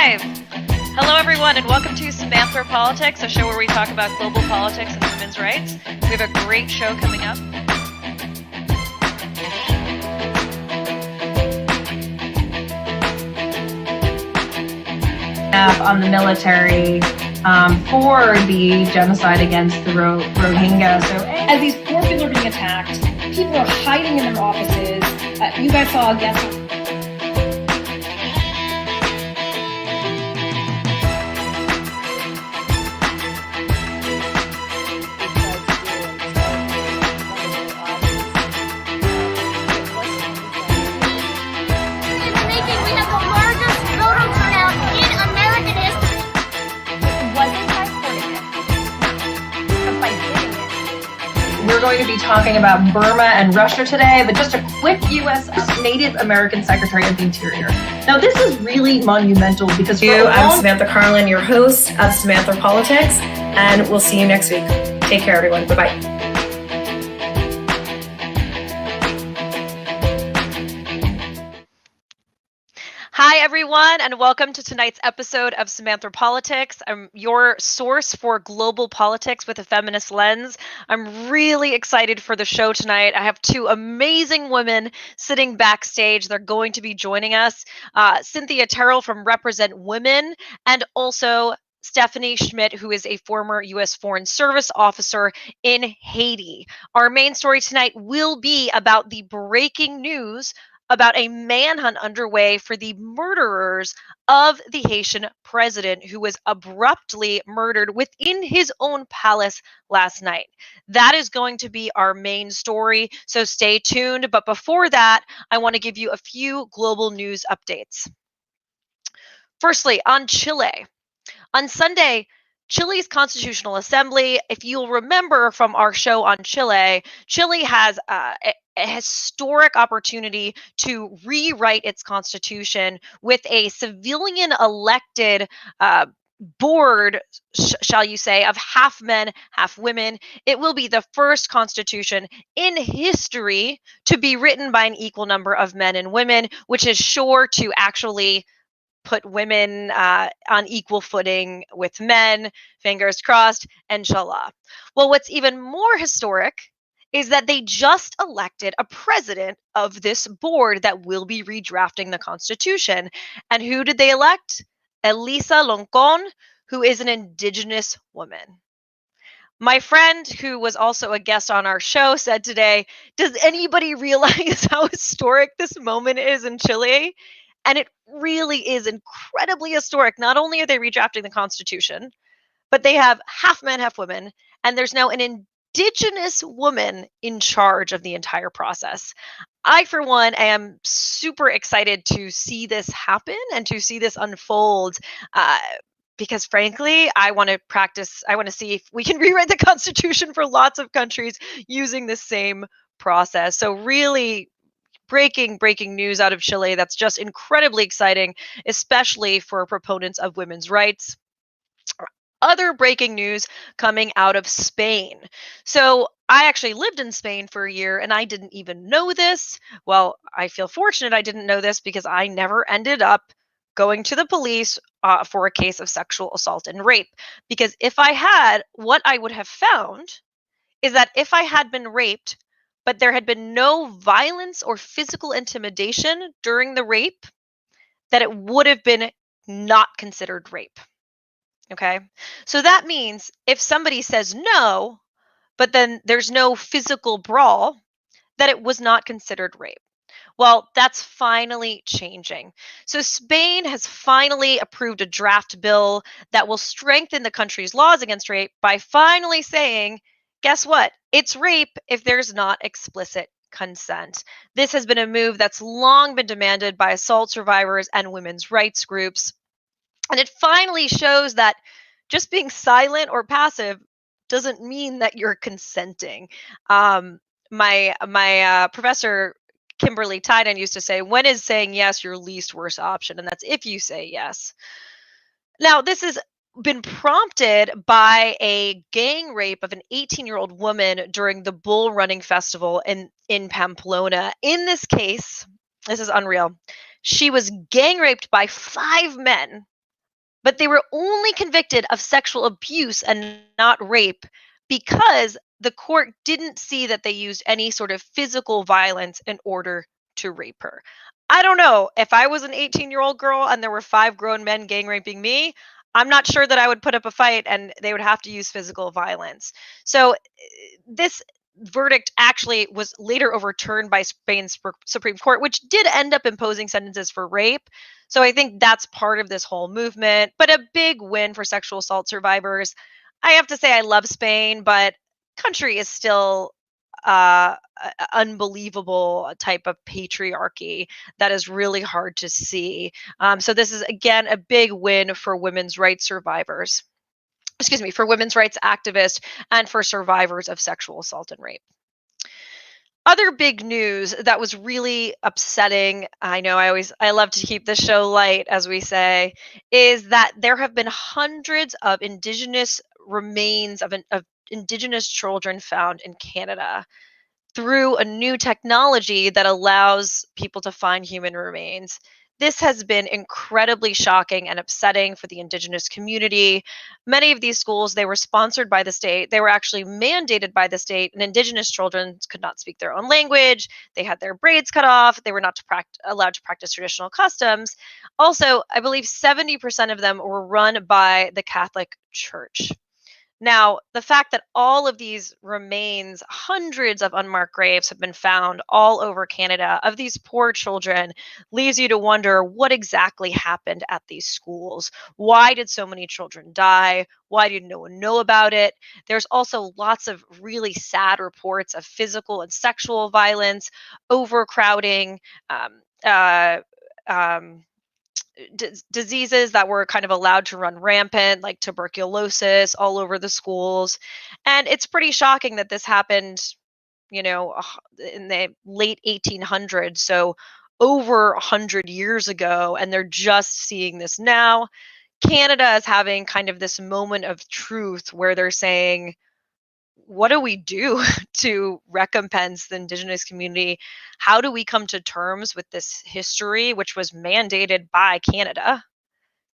live! Hello, everyone, and welcome to Samantha Politics, a show where we talk about global politics and women's rights. We have a great show coming up. On the military for the genocide against the Rohingya. So as these poor people are being attacked, people are hiding in their offices. You guys saw a guest. We're going to be talking about Burma and Russia today, but just a quick U.S. Native American Secretary of the Interior. Now, this is really monumental because I'm Samantha Carlin, your host of Samantha Politics, and we'll see you next week. Take care, everyone. Bye-bye. Hi, everyone, and welcome to tonight's episode of Samantha Politics. I'm your source for global politics with a feminist lens. I'm really excited for the show tonight. I have two amazing women sitting backstage. They're going to be joining us. Cynthia Terrell from Represent Women, and also Stephanie Schmid, who is a former U.S. Foreign Service officer in Haiti. Our main story tonight will be about the breaking news about a manhunt underway for the murderers of the Haitian president, who was abruptly murdered within his own palace last night. That is going to be our main story, so stay tuned. But before that, I want to give you a few global news updates. Firstly, on Chile. On Sunday, Chile's Constitutional Assembly, if you'll remember from our show on Chile, Chile has a historic opportunity to rewrite its constitution with a civilian elected board, shall you say, of half men, half women. It will be the first constitution in history to be written by an equal number of men and women, which is sure to actually put women on equal footing with men, fingers crossed, inshallah. Well, what's even more historic is that they just elected a president of this board that will be redrafting the Constitution. And who did they elect? Elisa Loncon, who is an indigenous woman. My friend, who was also a guest on our show, said today, does anybody realize how historic this moment is in Chile? And it really is incredibly historic. Not only are they redrafting the Constitution, but they have half men, half women, and there's now an indigenous woman in charge of the entire process. I, for one, am super excited to see this happen and to see this unfold because, frankly, I want to see if we can rewrite the Constitution for lots of countries using the same process. So really, breaking news out of Chile that's just incredibly exciting, especially for proponents of women's rights. Other breaking news coming out of Spain. So I actually lived in Spain for a year and I didn't even know this. Well, I feel fortunate I didn't know this because I never ended up going to the police for a case of sexual assault and rape. Because if I had, what I would have found is that if I had been raped, but there had been no violence or physical intimidation during the rape, that it would have been not considered rape. Okay? So that means if somebody says no, but then there's no physical brawl, that it was not considered rape. Well, that's finally changing. So Spain has finally approved a draft bill that will strengthen the country's laws against rape by finally saying, guess what? It's rape if there's not explicit consent. This has been a move that's long been demanded by assault survivors and women's rights groups. And it finally shows that just being silent or passive doesn't mean that you're consenting. My professor, Kimberly Tyden, used to say, when is saying yes your least worst option? And that's if you say yes. Now, this has been prompted by a gang rape of an 18-year-old woman during the bull running festival in Pamplona. In this case, this is unreal. She was gang raped by 5 men but they were only convicted of sexual abuse and not rape because the court didn't see that they used any sort of physical violence in order to rape her. I don't know. If I was an 18-year-old girl and there were 5 grown men gang raping me, I'm not sure that I would put up a fight and they would have to use physical violence. So this verdict actually was later overturned by Spain's Supreme Court, which did end up imposing sentences for rape. So I think that's part of this whole movement, but a big win for sexual assault survivors. I have to say I love Spain, but country is still unbelievable type of patriarchy that is really hard to see. So this is again a big win for women's rights survivors. Excuse me, for women's rights activists and for survivors of sexual assault and rape. Other big news that was really upsetting, I know I love to keep the show light, as we say, is that there have been hundreds of indigenous remains of indigenous children found in Canada through a new technology that allows people to find human remains. This has been incredibly shocking and upsetting for the Indigenous community. Many of these schools, they were sponsored by the state. They were actually mandated by the state, and Indigenous children could not speak their own language. They had their braids cut off. They were not allowed to practice traditional customs. Also, I believe 70% of them were run by the Catholic Church. Now, the fact that all of these remains, hundreds of unmarked graves have been found all over Canada of these poor children, leaves you to wonder what exactly happened at these schools. Why did so many children die? Why did no one know about it? There's also lots of really sad reports of physical and sexual violence, overcrowding, uh, um, diseases that were kind of allowed to run rampant, like tuberculosis, all over the schools. And it's pretty shocking that this happened, in the late 1800s, so over 100 years ago, and they're just seeing this now. Canada is having kind of this moment of truth where they're saying, what do we do to recompense the Indigenous community? How do we come to terms with this history, which was mandated by Canada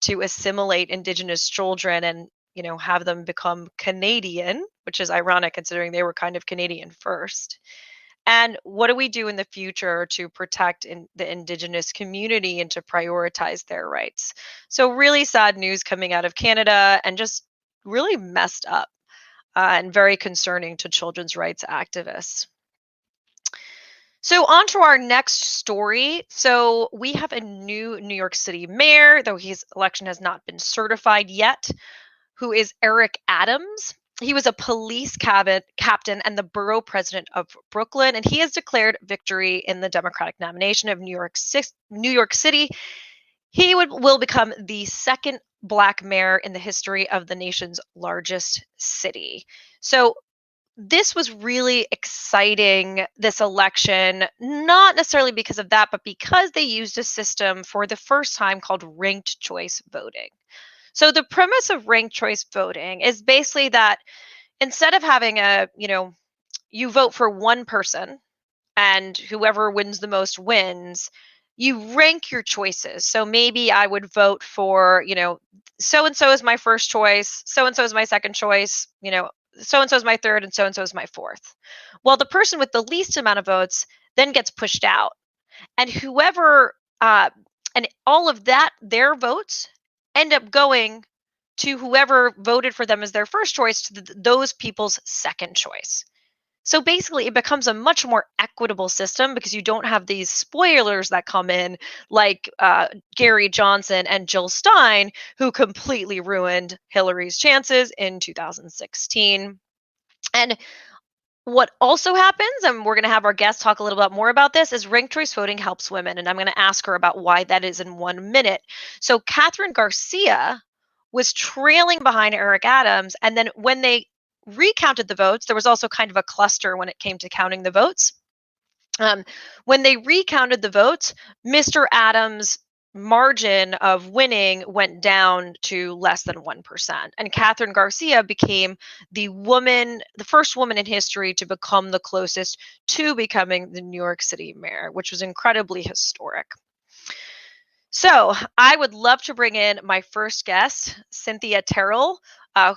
to assimilate Indigenous children and, have them become Canadian, which is ironic considering they were kind of Canadian first? And what do we do in the future to protect the Indigenous community and to prioritize their rights? So, really sad news coming out of Canada and just really messed up and very concerning to children's rights activists. So, on to our next story. So, we have a new New York City mayor, though his election has not been certified yet, who is Eric Adams. He was a police captain and the borough president of Brooklyn, and he has declared victory in the Democratic nomination of New York City. He will become the second Black mayor in the history of the nation's largest city. So this was really exciting, this election, not necessarily because of that, but because they used a system for the first time called ranked choice voting. So the premise of ranked choice voting is basically that instead of having you vote for one person and whoever wins the most wins, you rank your choices. So maybe I would vote for, so and so is my first choice, so and so is my second choice, so and so is my third, and so is my fourth. Well, the person with the least amount of votes then gets pushed out. And and all of that, their votes end up going to whoever voted for them as their first choice, to those people's second choice. So basically, it becomes a much more equitable system because you don't have these spoilers that come in, like Gary Johnson and Jill Stein, who completely ruined Hillary's chances in 2016. And what also happens, and we're going to have our guest talk a little bit more about this, is ranked choice voting helps women. And I'm going to ask her about why that is in 1 minute. So Catherine Garcia was trailing behind Eric Adams. And then when they recounted the votes, there was also kind of a cluster when it came to counting the votes. When they recounted the votes, Mr. Adams' margin of winning went down to less than 1%. And Catherine Garcia became the first woman in history to become the closest to becoming the New York City mayor, which was incredibly historic. So I would love to bring in my first guest, Cynthia Terrell,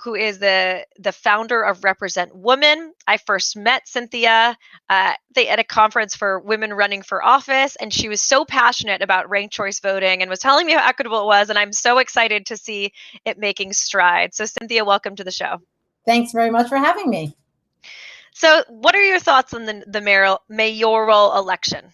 who is the founder of Represent Women. I first met Cynthia they at a conference for women running for office, and she was so passionate about ranked choice voting and was telling me how equitable it was. And I'm so excited to see it making strides. So Cynthia, welcome to the show. Thanks very much for having me. So, what are your thoughts on the mayoral election?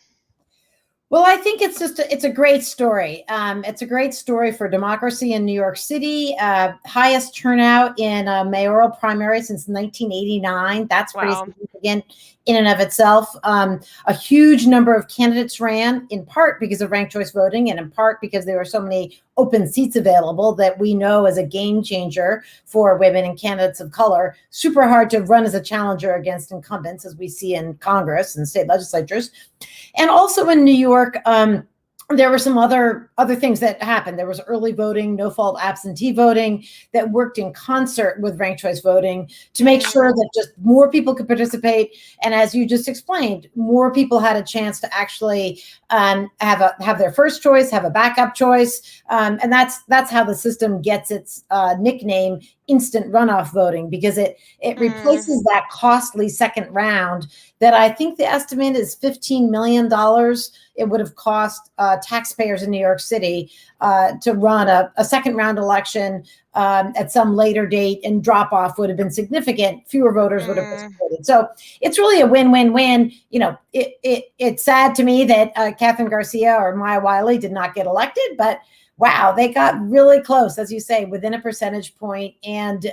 Well, I think it's a great story. It's a great story for democracy in New York City. Highest turnout in a mayoral primary since 1989. That's pretty significant in and of itself. A huge number of candidates ran, in part because of ranked choice voting, and in part because there were so many open seats available that we know as a game changer for women and candidates of color. Super hard to run as a challenger against incumbents, as we see in Congress and state legislatures. And also in New York, there were some other things that happened. There was early voting, no-fault absentee voting that worked in concert with ranked choice voting to make sure that just more people could participate. And as you just explained, more people had a chance to actually have their first choice, have a backup choice. And that's how the system gets its nickname, instant runoff voting, because it replaces that costly second round that I think the estimate is $15 million. It would have cost taxpayers in New York City to run a second round election at some later date, and drop off would have been significant. Fewer voters would have participated. So it's really a win-win-win. You know, it's sad to me that Catherine Garcia or Maya Wiley did not get elected, but wow, they got really close, as you say, within a percentage point. And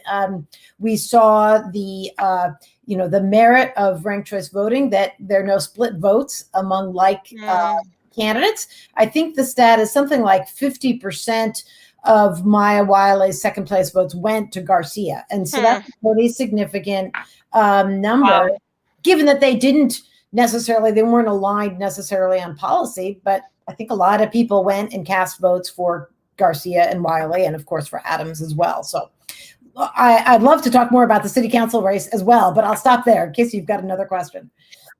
we saw the merit of ranked choice voting, that there are no split votes among candidates. I think the stat is something like 50% of Maya Wiley's second place votes went to Garcia. And so that's a pretty significant number, given that they weren't aligned necessarily on policy, but I think a lot of people went and cast votes for Garcia and Wiley, and of course for Adams as well. So I'd love to talk more about the city council race as well, but I'll stop there in case you've got another question.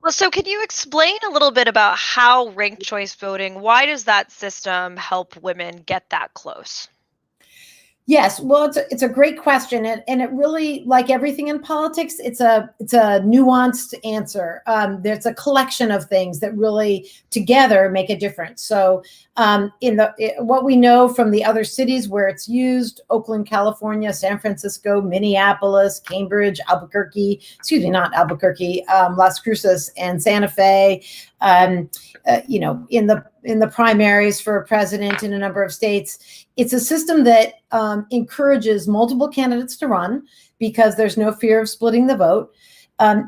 Well, so can you explain a little bit about how ranked choice voting, why does that system help women get that close? Yes, well, it's a great question, and it really, like everything in politics, it's a nuanced answer. There's a collection of things that really together make a difference. So, what we know from the other cities where it's used: Oakland, California, San Francisco, Minneapolis, Cambridge, Albuquerque. Excuse me, not Albuquerque, Las Cruces and Santa Fe. In the primaries for president in a number of states, it's a system that encourages multiple candidates to run because there's no fear of splitting the vote.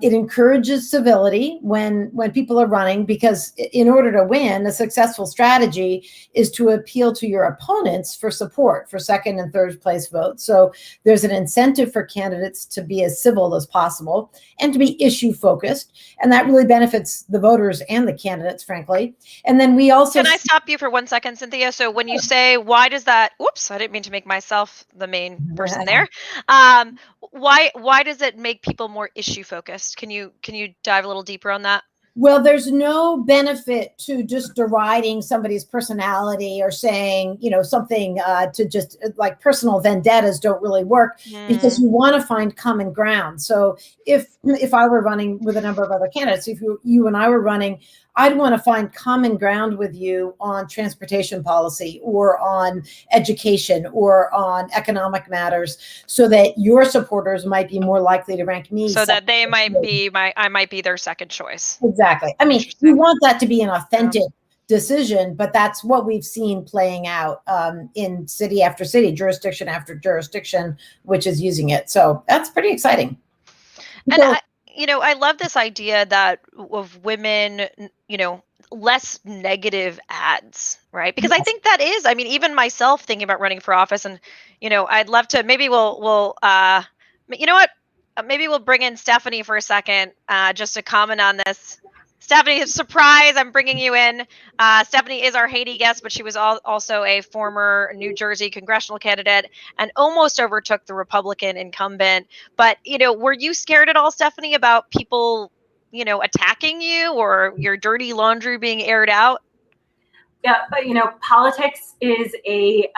It encourages civility when people are running, because in order to win, a successful strategy is to appeal to your opponents for support for second and third place votes. So there's an incentive for candidates to be as civil as possible and to be issue focused. And that really benefits the voters and the candidates, frankly. And then we also— Can I stop you for 1 second, Cynthia? So when you say, why does that, whoops, I didn't mean to make myself the main person there. Why does it make people more issue focused? Can you dive a little deeper on that? Well, there's no benefit to just deriding somebody's personality or saying, something to just like personal vendettas don't really work, because you want to find common ground. So if I were running with a number of other candidates, if you and I were running, I'd want to find common ground with you on transportation policy or on education or on economic matters, so that your supporters might be more likely to rank me. So that they might be I might be their second choice. Exactly. I mean, you want that to be an authentic decision, but that's what we've seen playing out in city after city, jurisdiction after jurisdiction, which is using it. So that's pretty exciting. And I love this idea that of women, less negative ads, right? Because I think that is, even myself thinking about running for office, and, I'd love to, maybe we'll maybe we'll bring in Stephanie for a second, just to comment on this. Stephanie, surprise, I'm bringing you in. Stephanie is our Haiti guest, but she was also a former New Jersey congressional candidate and almost overtook the Republican incumbent. But, were you scared at all, Stephanie, about people, attacking you or your dirty laundry being aired out? Yeah, but politics is a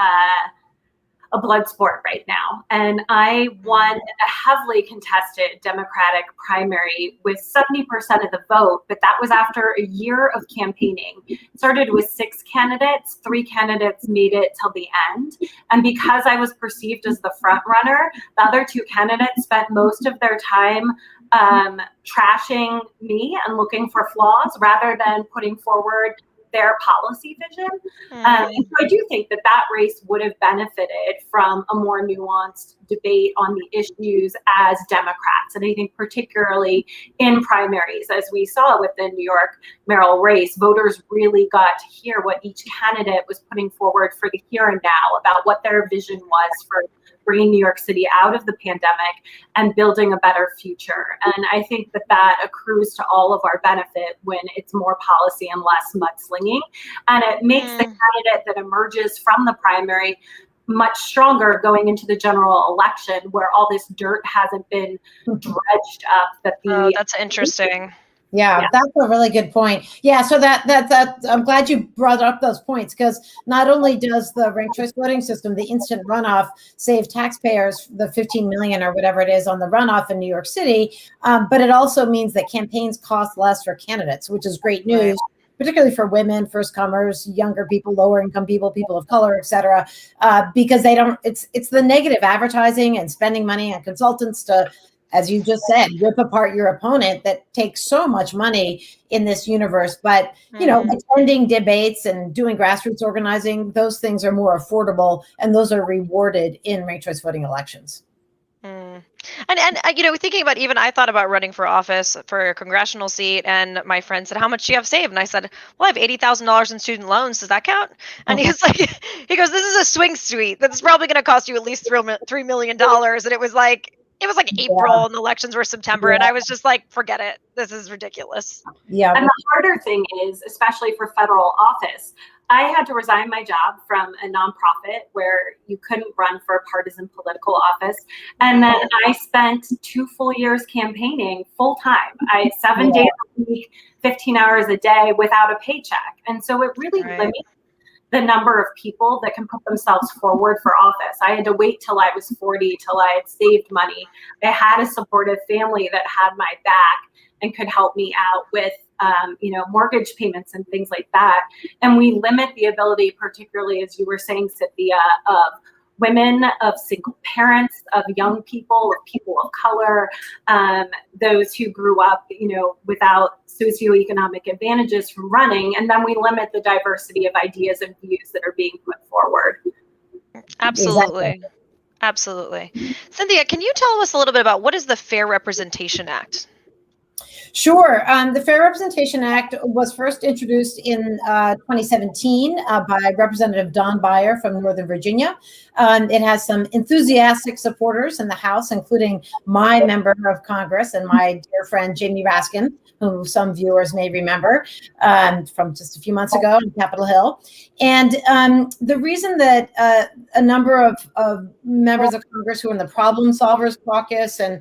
blood sport right now. And I won a heavily contested Democratic primary with 70% of the vote, but that was after a year of campaigning. It started with 6 candidates, 3 candidates made it till the end. And because I was perceived as the front runner, the other 2 candidates spent most of their time trashing me and looking for flaws rather than putting forward their policy vision. And so I do think that race would have benefited from a more nuanced debate on the issues as Democrats. And I think particularly in primaries, as we saw with the New York mayoral race, voters really got to hear what each candidate was putting forward for the here and now about what their vision was for bringing New York City out of the pandemic and building a better future. And I think that accrues to all of our benefit when it's more policy and less mudslinging. And it makes the candidate that emerges from the primary much stronger going into the general election, where all this dirt hasn't been dredged up. That's interesting. Yeah, that's a really good point. Yeah, so that I'm glad you brought up those points, because not only does the ranked choice voting system, the instant runoff, save taxpayers the $15 million or whatever it is on the runoff in New York City, but it also means that campaigns cost less for candidates, which is great news. Right. Particularly for women, first comers, younger people, lower income people, people of color, et cetera, because they don't. It's the negative advertising and spending money on consultants to, as you just said, rip apart your opponent that takes so much money in this universe. But, attending debates and doing grassroots organizing, those things are more affordable, and those are rewarded in ranked choice voting elections. And thinking about, even I thought about running for office for a congressional seat, and my friend said, "How much do you have saved?" And I said, "Well, I have $80,000 in student loans. Does that count?" And he goes, "This is a swing suite that's probably going to cost you at least $3 million." And it was like April and the elections were September. And I was just like, forget it. This is ridiculous. Yeah. And the harder thing is, especially for federal office, I had to resign my job from a nonprofit where you couldn't run for a partisan political office. And then I spent 2 full years campaigning full time. 7 days a week, 15 hours a day without a paycheck. And so it really limits the number of people that can put themselves forward for office. I had to wait till I was 40, till I had saved money. I had a supportive family that had my back and could help me out with mortgage payments and things like that. And we limit the ability, particularly, as you were saying, Cynthia, of women, of single parents, of young people, of people of color, those who grew up, without socioeconomic advantages from running. And then we limit the diversity of ideas and views that are being put forward. Absolutely. Exactly. Absolutely. Cynthia, can you tell us a little bit about what is the Fair Representation Act? Sure. The Fair Representation Act was first introduced in 2017 by Representative Don Beyer from Northern Virginia. It has some enthusiastic supporters in the House, including my member of Congress and my dear friend Jamie Raskin, who some viewers may remember from just a few months ago on Capitol Hill. And the reason that a number of members of Congress who are in the Problem Solvers Caucus and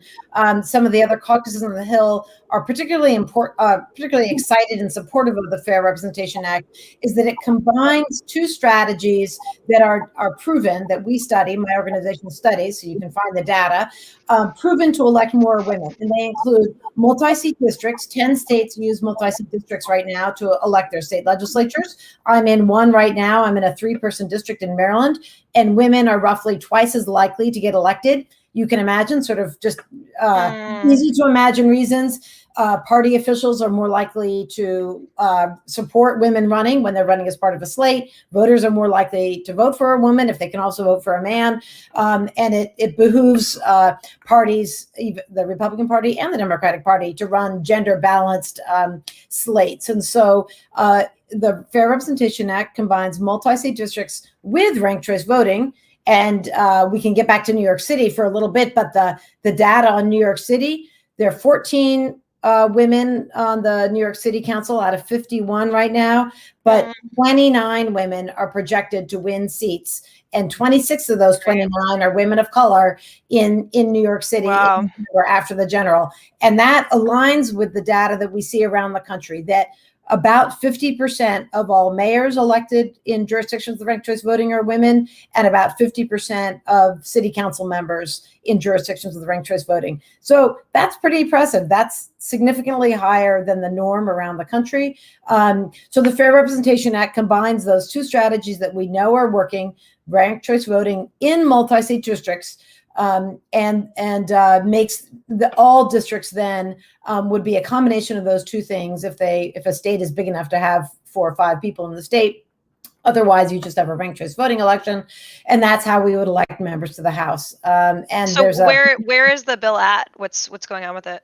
some of the other caucuses on the Hill are particularly excited and supportive of the Fair Representation Act is that it combines 2 strategies that are proven, that we study, my organization studies, so you can find the data, proven to elect more women. And they include multi-seat districts. 10 states use multi-seat districts right now to elect their state legislatures. I'm in one right now. I'm in a 3-person district in Maryland, and women are roughly twice as likely to get elected. You can imagine, sort of just easy to imagine reasons. Party officials are more likely to support women running when they're running as part of a slate. Voters are more likely to vote for a woman if they can also vote for a man. And it behooves parties, the Republican Party and the Democratic Party, to run gender balanced slates. And so the Fair Representation Act combines multi-state districts with ranked choice voting. And we can get back to New York City for a little bit, but the data on New York City, there are 14 women on the New York City Council out of 51 right now, but 29 women are projected to win seats. And 26 of those 29 are women of color in New York City or after the general. And that aligns with the data that we see around the country, that about 50% of all mayors elected in jurisdictions with ranked choice voting are women, and about 50% of city council members in jurisdictions with ranked choice voting. So that's pretty impressive. That's significantly higher than the norm around the country. So the Fair Representation Act combines those two strategies that we know are working, ranked choice voting in multi-state districts, and makes all districts then would be a combination of those two things if a state is big enough to have 4 or 5 people in the state. Otherwise, you just have a ranked choice voting election, and that's how we would elect members to the House. And so there's where is the bill at? What's going on with it?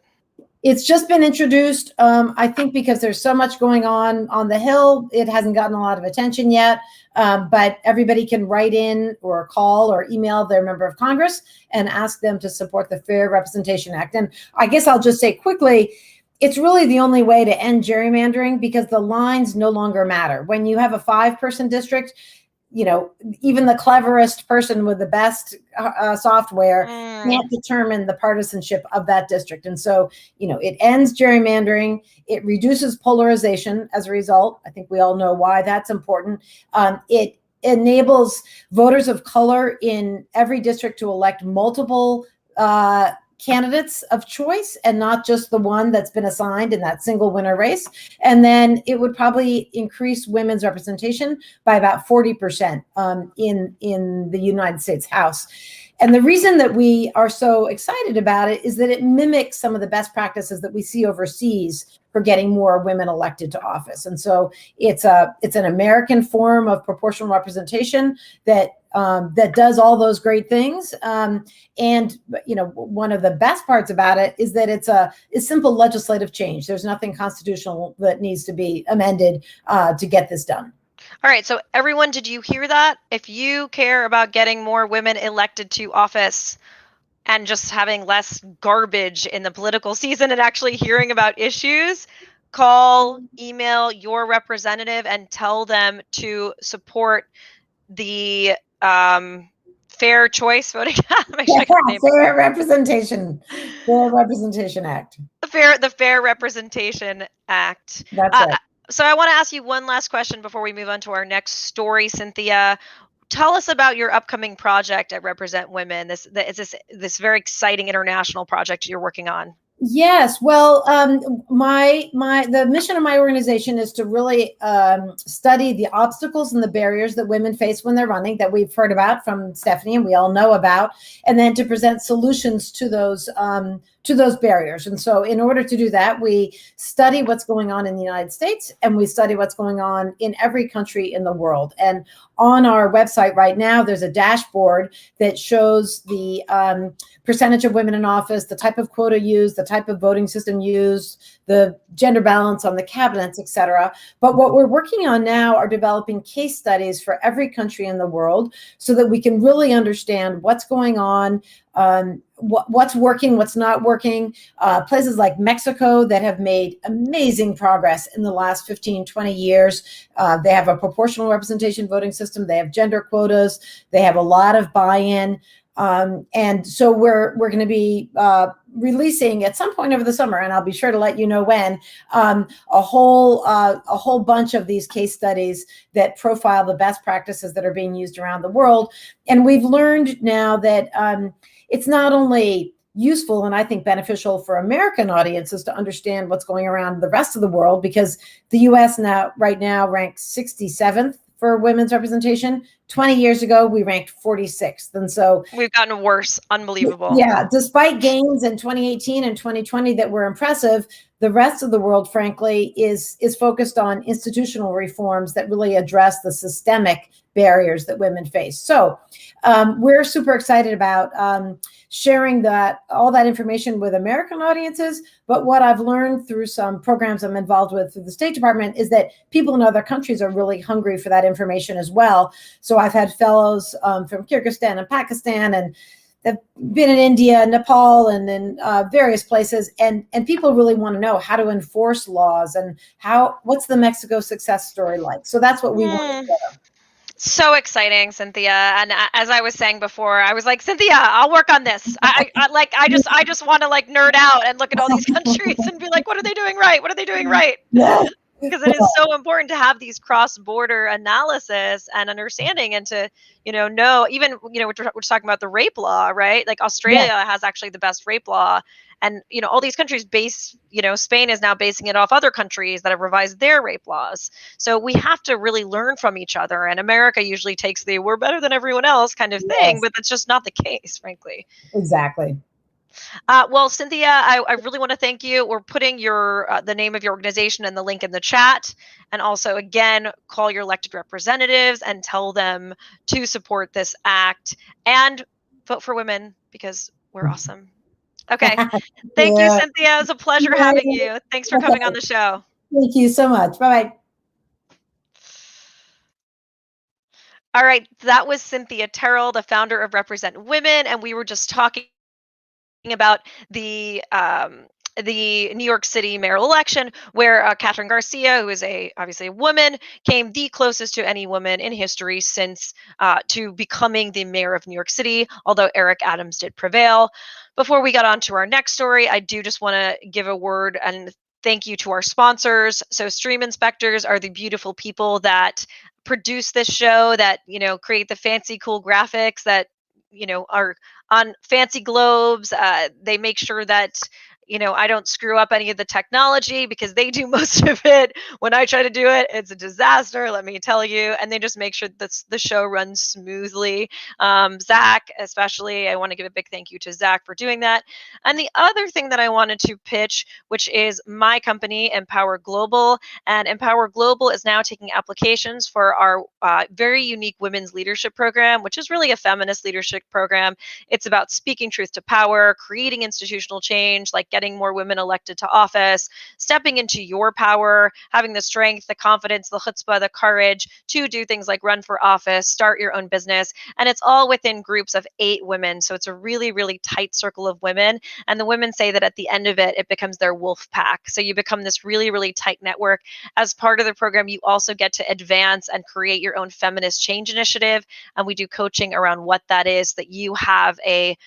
It's just been introduced. I think because there's so much going on the Hill, it hasn't gotten a lot of attention yet. But everybody can write in or call or email their member of Congress and ask them to support the Fair Representation Act. And I guess I'll just say quickly, it's really the only way to end gerrymandering because the lines no longer matter. When you have a 5-person district, even the cleverest person with the best software can't determine the partisanship of that district. And so, it ends gerrymandering. It reduces polarization as a result. I think we all know why that's important. It enables voters of color in every district to elect multiple candidates of choice and not just the one that's been assigned in that single winner race. And then it would probably increase women's representation by about 40% in the United States House. And the reason that we are so excited about it is that it mimics some of the best practices that we see overseas for getting more women elected to office. And so it's an American form of proportional representation that does all those great things. And one of the best parts about it is that it's simple legislative change. There's nothing constitutional that needs to be amended to get this done. All right. So everyone, did you hear that? If you care about getting more women elected to office and just having less garbage in the political season and actually hearing about issues, call, email your representative and tell them to support the Fair Choice Voting Fair Representation Act. The Fair Representation Act. That's right. So I want to ask you one last question before we move on to our next story, Cynthia. Tell us about your upcoming project at Represent Women. This very exciting international project you're working on. Yes, well, the mission of my organization is to really study the obstacles and the barriers that women face when they're running, that we've heard about from Stephanie and we all know about, and then to present solutions to those barriers. And so in order to do that, we study what's going on in the United States and we study what's going on in every country in the world. And on our website right now, there's a dashboard that shows the percentage of women in office, the type of quota used, the type of voting system used, the gender balance on the cabinets, et cetera. But what we're working on now are developing case studies for every country in the world so that we can really understand what's going on, what's working, what's not working. Places like Mexico that have made amazing progress in the last 15, 20 years. They have a proportional representation voting system. They have gender quotas. They have a lot of buy-in. And so we're going to be releasing at some point over the summer, and I'll be sure to let you know when, a whole bunch of these case studies that profile the best practices that are being used around the world. And we've learned now that it's not only useful and I think beneficial for American audiences to understand what's going around the rest of the world, because the U.S. right now ranks 67th for women's representation. 20 years ago, we ranked 46th. And so we've gotten worse. Unbelievable. Yeah. Despite gains in 2018 and 2020 that were impressive, the rest of the world, frankly, is focused on institutional reforms that really address the systemic barriers that women face. So we're super excited about sharing all that information with American audiences. But what I've learned through some programs I'm involved with through the State Department is that people in other countries are really hungry for that information as well. So I've had fellows from Kyrgyzstan and Pakistan, and they've been in India, Nepal, and in various places. And people really want to know how to enforce laws and what's the Mexico success story like. So that's what we want to do. So exciting, Cynthia. And as I was saying before, I was like, Cynthia, I'll work on this. I just want to nerd out and look at all these countries and be like, what are they doing right? What are they doing right? Yeah. because it is so important to have these cross-border analysis and understanding, and to know, even we're talking about the rape law, right? Like Australia has actually the best rape law, and all these countries base, Spain is now basing it off other countries that have revised their rape laws. So we have to really learn from each other, and America usually takes the we're better than everyone else kind of thing, but that's just not the case, frankly. Exactly. Well, Cynthia, I really want to thank you. We're putting the name of your organization and the link in the chat. And also, again, call your elected representatives and tell them to support this act and vote for women, because we're awesome. Okay. Thank you, Cynthia. It was a pleasure having you. Thanks for coming on the show. Thank you so much. Bye-bye. All right. That was Cynthia Terrell, the founder of Represent Women. And we were just talking about the New York City mayoral election, where Catherine Garcia, who is obviously a woman, came the closest to any woman in history since to becoming the mayor of New York City, although Eric Adams did prevail. Before we got on to our next story, I do just want to give a word and thank you to our sponsors. So Stream Inspectors are the beautiful people that produce this show, that create the fancy cool graphics that are on fancy globes. They make sure that I don't screw up any of the technology, because they do most of it. When I try to do it, it's a disaster, let me tell you. And they just make sure that the show runs smoothly. Zach, especially, I want to give a big thank you to Zach for doing that. And the other thing that I wanted to pitch, which is my company, Empower Global. And Empower Global is now taking applications for our very unique women's leadership program, which is really a feminist leadership program. It's about speaking truth to power, creating institutional change, like getting more women elected to office, stepping into your power, having the strength, the confidence, the chutzpah, the courage to do things like run for office, start your own business. And it's all within groups of 8 women. So it's a really, really tight circle of women. And the women say that at the end of it, it becomes their wolf pack. So you become this really, really tight network. As part of the program, you also get to advance and create your own feminist change initiative. And we do coaching around what that is, that you have a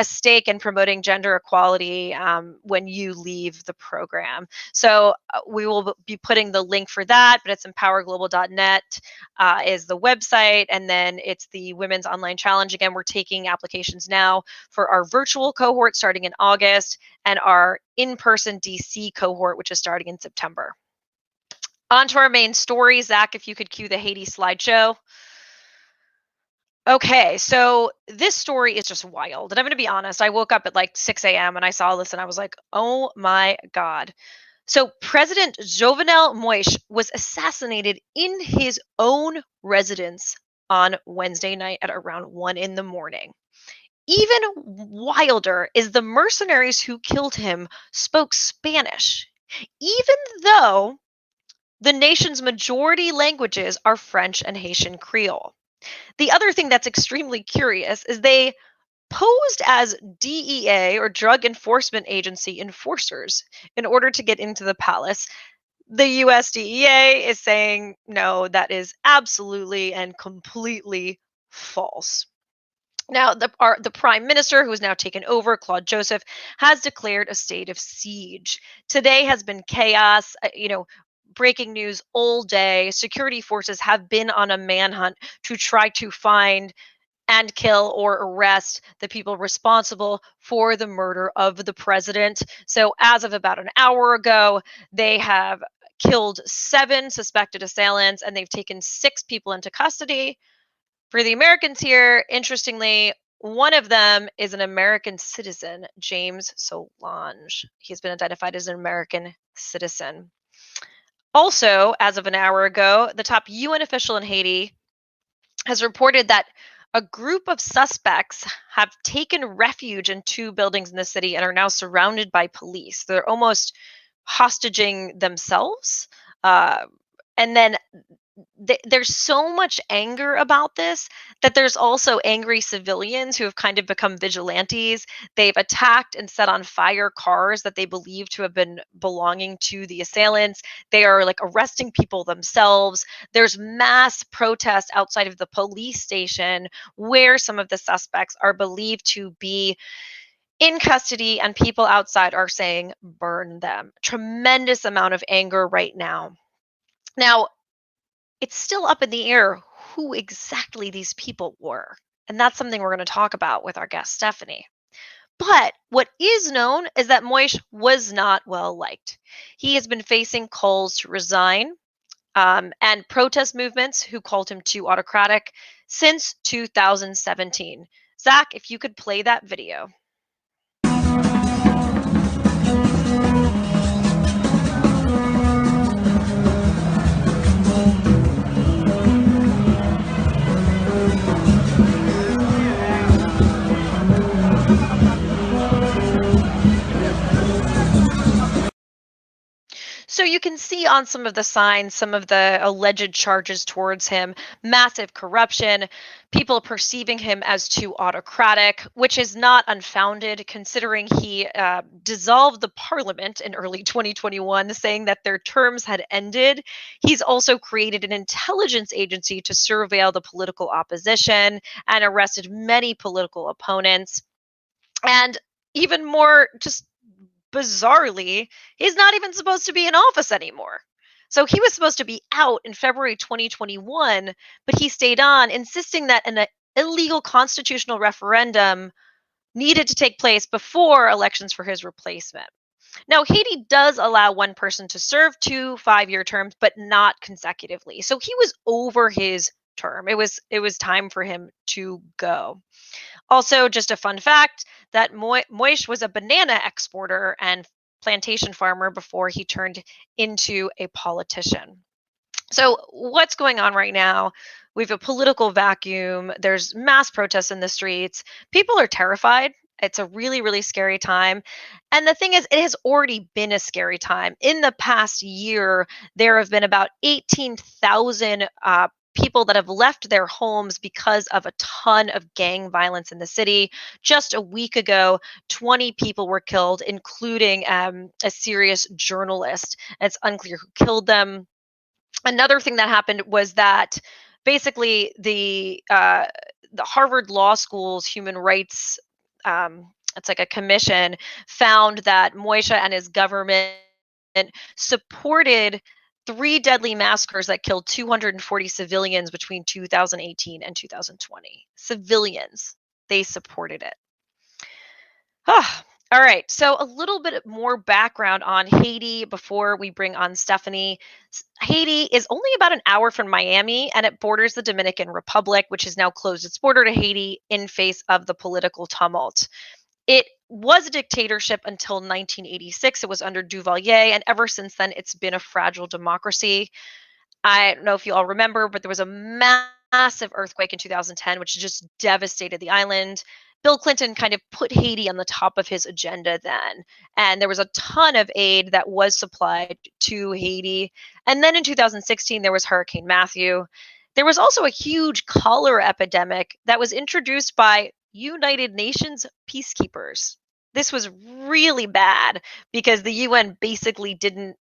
stake in promoting gender equality when you leave the program. So we will be putting the link for that, but it's empowerglobal.net is the website. And then it's the Women's Online Challenge. Again, we're taking applications now for our virtual cohort starting in August, and our in-person DC cohort, which is starting in September. On to our main story. Zach, if you could cue the Haiti slideshow. Okay, so this story is just wild. And I'm going to be honest, I woke up at like 6 a.m. and I saw this and I was like, oh my God. So President Jovenel Moïse was assassinated in his own residence on Wednesday night at around 1 in the morning. Even wilder is the mercenaries who killed him spoke Spanish, even though the nation's majority languages are French and Haitian Creole. The other thing that's extremely curious is they posed as DEA, or Drug Enforcement Agency, enforcers in order to get into the palace. The US DEA is saying, no, that is absolutely and completely false. Now, the prime minister, who has now taken over, Claude Joseph, has declared a state of siege. Today has been chaos. Breaking news all day. Security forces have been on a manhunt to try to find and kill or arrest the people responsible for the murder of the president. So as of about an hour ago, they have killed 7 suspected assailants, and they've taken 6 people into custody. For the Americans here, interestingly, one of them is an American citizen, James Solange. He's been identified as an American citizen. Also, as of an hour ago, the top UN official in Haiti has reported that a group of suspects have taken refuge in 2 buildings in the city and are now surrounded by police. They're almost hostaging themselves. And then there's so much anger about this that there's also angry civilians who have kind of become vigilantes. They've attacked and set on fire cars that they believe to have been belonging to the assailants. They are like arresting people themselves. There's mass protest outside of the police station where some of the suspects are believed to be in custody, and people outside are saying, burn them. Tremendous amount of anger right now. Now, it's still up in the air who exactly these people were. And that's something we're going to talk about with our guest, Stephanie. But what is known is that Moish was not well liked. He has been facing calls to resign and protest movements who called him too autocratic since 2017. Zach, if you could play that video. So you can see on some of the signs, some of the alleged charges towards him, massive corruption, people perceiving him as too autocratic, which is not unfounded considering he dissolved the parliament in early 2021, saying that their terms had ended. He's also created an intelligence agency to surveil the political opposition and arrested many political opponents. And even more just bizarrely, he's not even supposed to be in office anymore. So he was supposed to be out in February 2021, but he stayed on, insisting that an illegal constitutional referendum needed to take place before elections for his replacement. Now, Haiti does allow one person to serve 2 5-year terms, but not consecutively. So he was over his term. It was time for him to go. Also, just a fun fact that Moish was a banana exporter and plantation farmer before he turned into a politician. So, what's going on right now? We have a political vacuum. There's mass protests in the streets. People are terrified. It's a really, really scary time. And the thing is, it has already been a scary time. In the past year, there have been about 18,000 people that have left their homes because of a ton of gang violence in the city. Just a week ago, 20 people were killed, including a serious journalist. It's unclear who killed them. Another thing that happened was that basically the Harvard Law School's human rights it's like a commission found that Moisha and his government supported 3 deadly massacres that killed 240 civilians between 2018 and 2020. Civilians, they supported it. All right, so a little bit more background on Haiti before we bring on Stephanie. Haiti is only about an hour from Miami, and it borders the Dominican Republic, which has now closed its border to Haiti in face of the political tumult. It was a dictatorship until 1986. It was under Duvalier, and ever since then, it's been a fragile democracy. I don't know if you all remember, but there was a massive earthquake in 2010, which just devastated the island. Bill Clinton kind of put Haiti on the top of his agenda then. And there was a ton of aid that was supplied to Haiti. And then in 2016, there was Hurricane Matthew. There was also a huge cholera epidemic that was introduced by United Nations peacekeepers. This was really bad because the UN basically didn't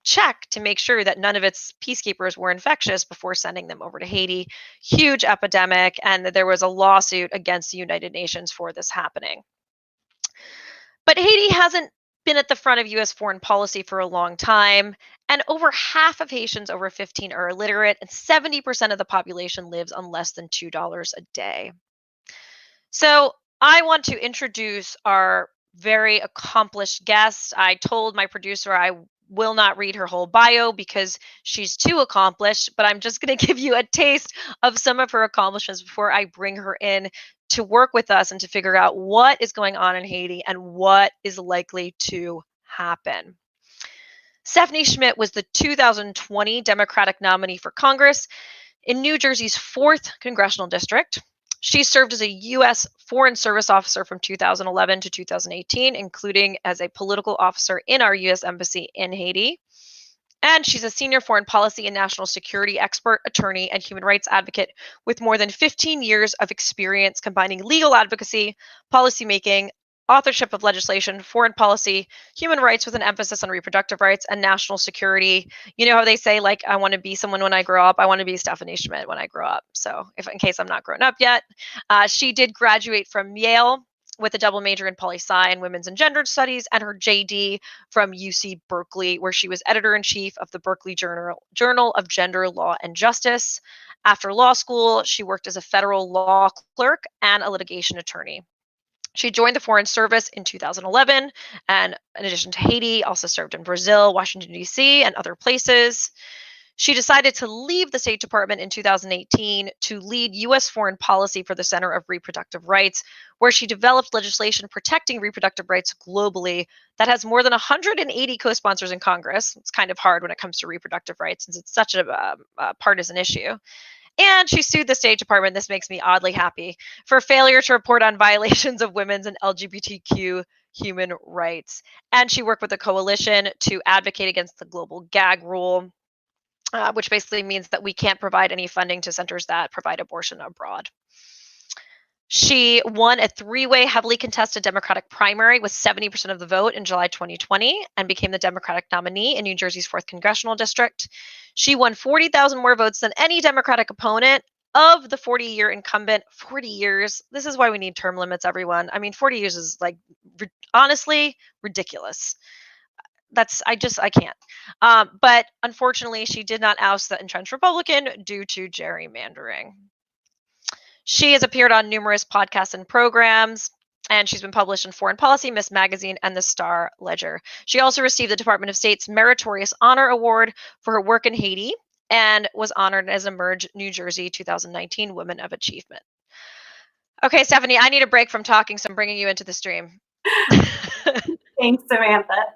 check to make sure that none of its peacekeepers were infectious before sending them over to Haiti. Huge epidemic, and there was a lawsuit against the United Nations for this happening. But Haiti hasn't been at the front of US foreign policy for a long time, and over half of Haitians over 15 are illiterate, and 70% of the population lives on less than $2 a day. So I want to introduce our very accomplished guest. I told my producer I will not read her whole bio because she's too accomplished, but I'm just going to give you a taste of some of her accomplishments before I bring her in to work with us and to figure out what is going on in Haiti and what is likely to happen. Stephanie Schmid was the 2020 Democratic nominee for Congress in New Jersey's 4th Congressional District. She served as a U.S. Foreign Service officer from 2011 to 2018, including as a political officer in our U.S. Embassy in Haiti. And she's a senior foreign policy and national security expert, attorney, and human rights advocate with more than 15 years of experience combining legal advocacy, policymaking, authorship of legislation, foreign policy, human rights with an emphasis on reproductive rights, and national security. You know how they say, like, I want to be someone when I grow up? I want to be Stephanie Schmid when I grow up. So in case I'm not grown up yet. She did graduate from Yale with a double major in poli-sci and women's and gendered studies, and her JD from UC Berkeley, where she was editor-in-chief of the Berkeley Journal of Gender, Law, and Justice. After law school, she worked as a federal law clerk and a litigation attorney. She joined the Foreign Service in 2011, and in addition to Haiti, also served in Brazil, Washington, D.C., and other places. She decided to leave the State Department in 2018 to lead U.S. foreign policy for the Center of Reproductive Rights, where she developed legislation protecting reproductive rights globally that has more than 180 co-sponsors in Congress. It's kind of hard when it comes to reproductive rights since it's such a partisan issue. And she sued the State Department, this makes me oddly happy, for failure to report on violations of women's and LGBTQ human rights. And she worked with a coalition to advocate against the global gag rule, which basically means that we can't provide any funding to centers that provide abortion abroad. She won a three-way heavily contested Democratic primary with 70% of the vote in July 2020 and became the Democratic nominee in New Jersey's 4th Congressional District. She won 40,000 more votes than any Democratic opponent of the 40-year incumbent. 40 years. This is why we need term limits, everyone. I mean, 40 years is like, honestly, ridiculous. I can't. But unfortunately, she did not oust the entrenched Republican due to gerrymandering. She has appeared on numerous podcasts and programs, and she's been published in Foreign Policy, Miss Magazine, and the Star Ledger. She also received the Department of State's Meritorious Honor Award for her work in Haiti and was honored as Emerge New Jersey 2019 Women of Achievement. Okay, Stephanie, I need a break from talking, so I'm bringing you into the stream. Thanks, Samantha.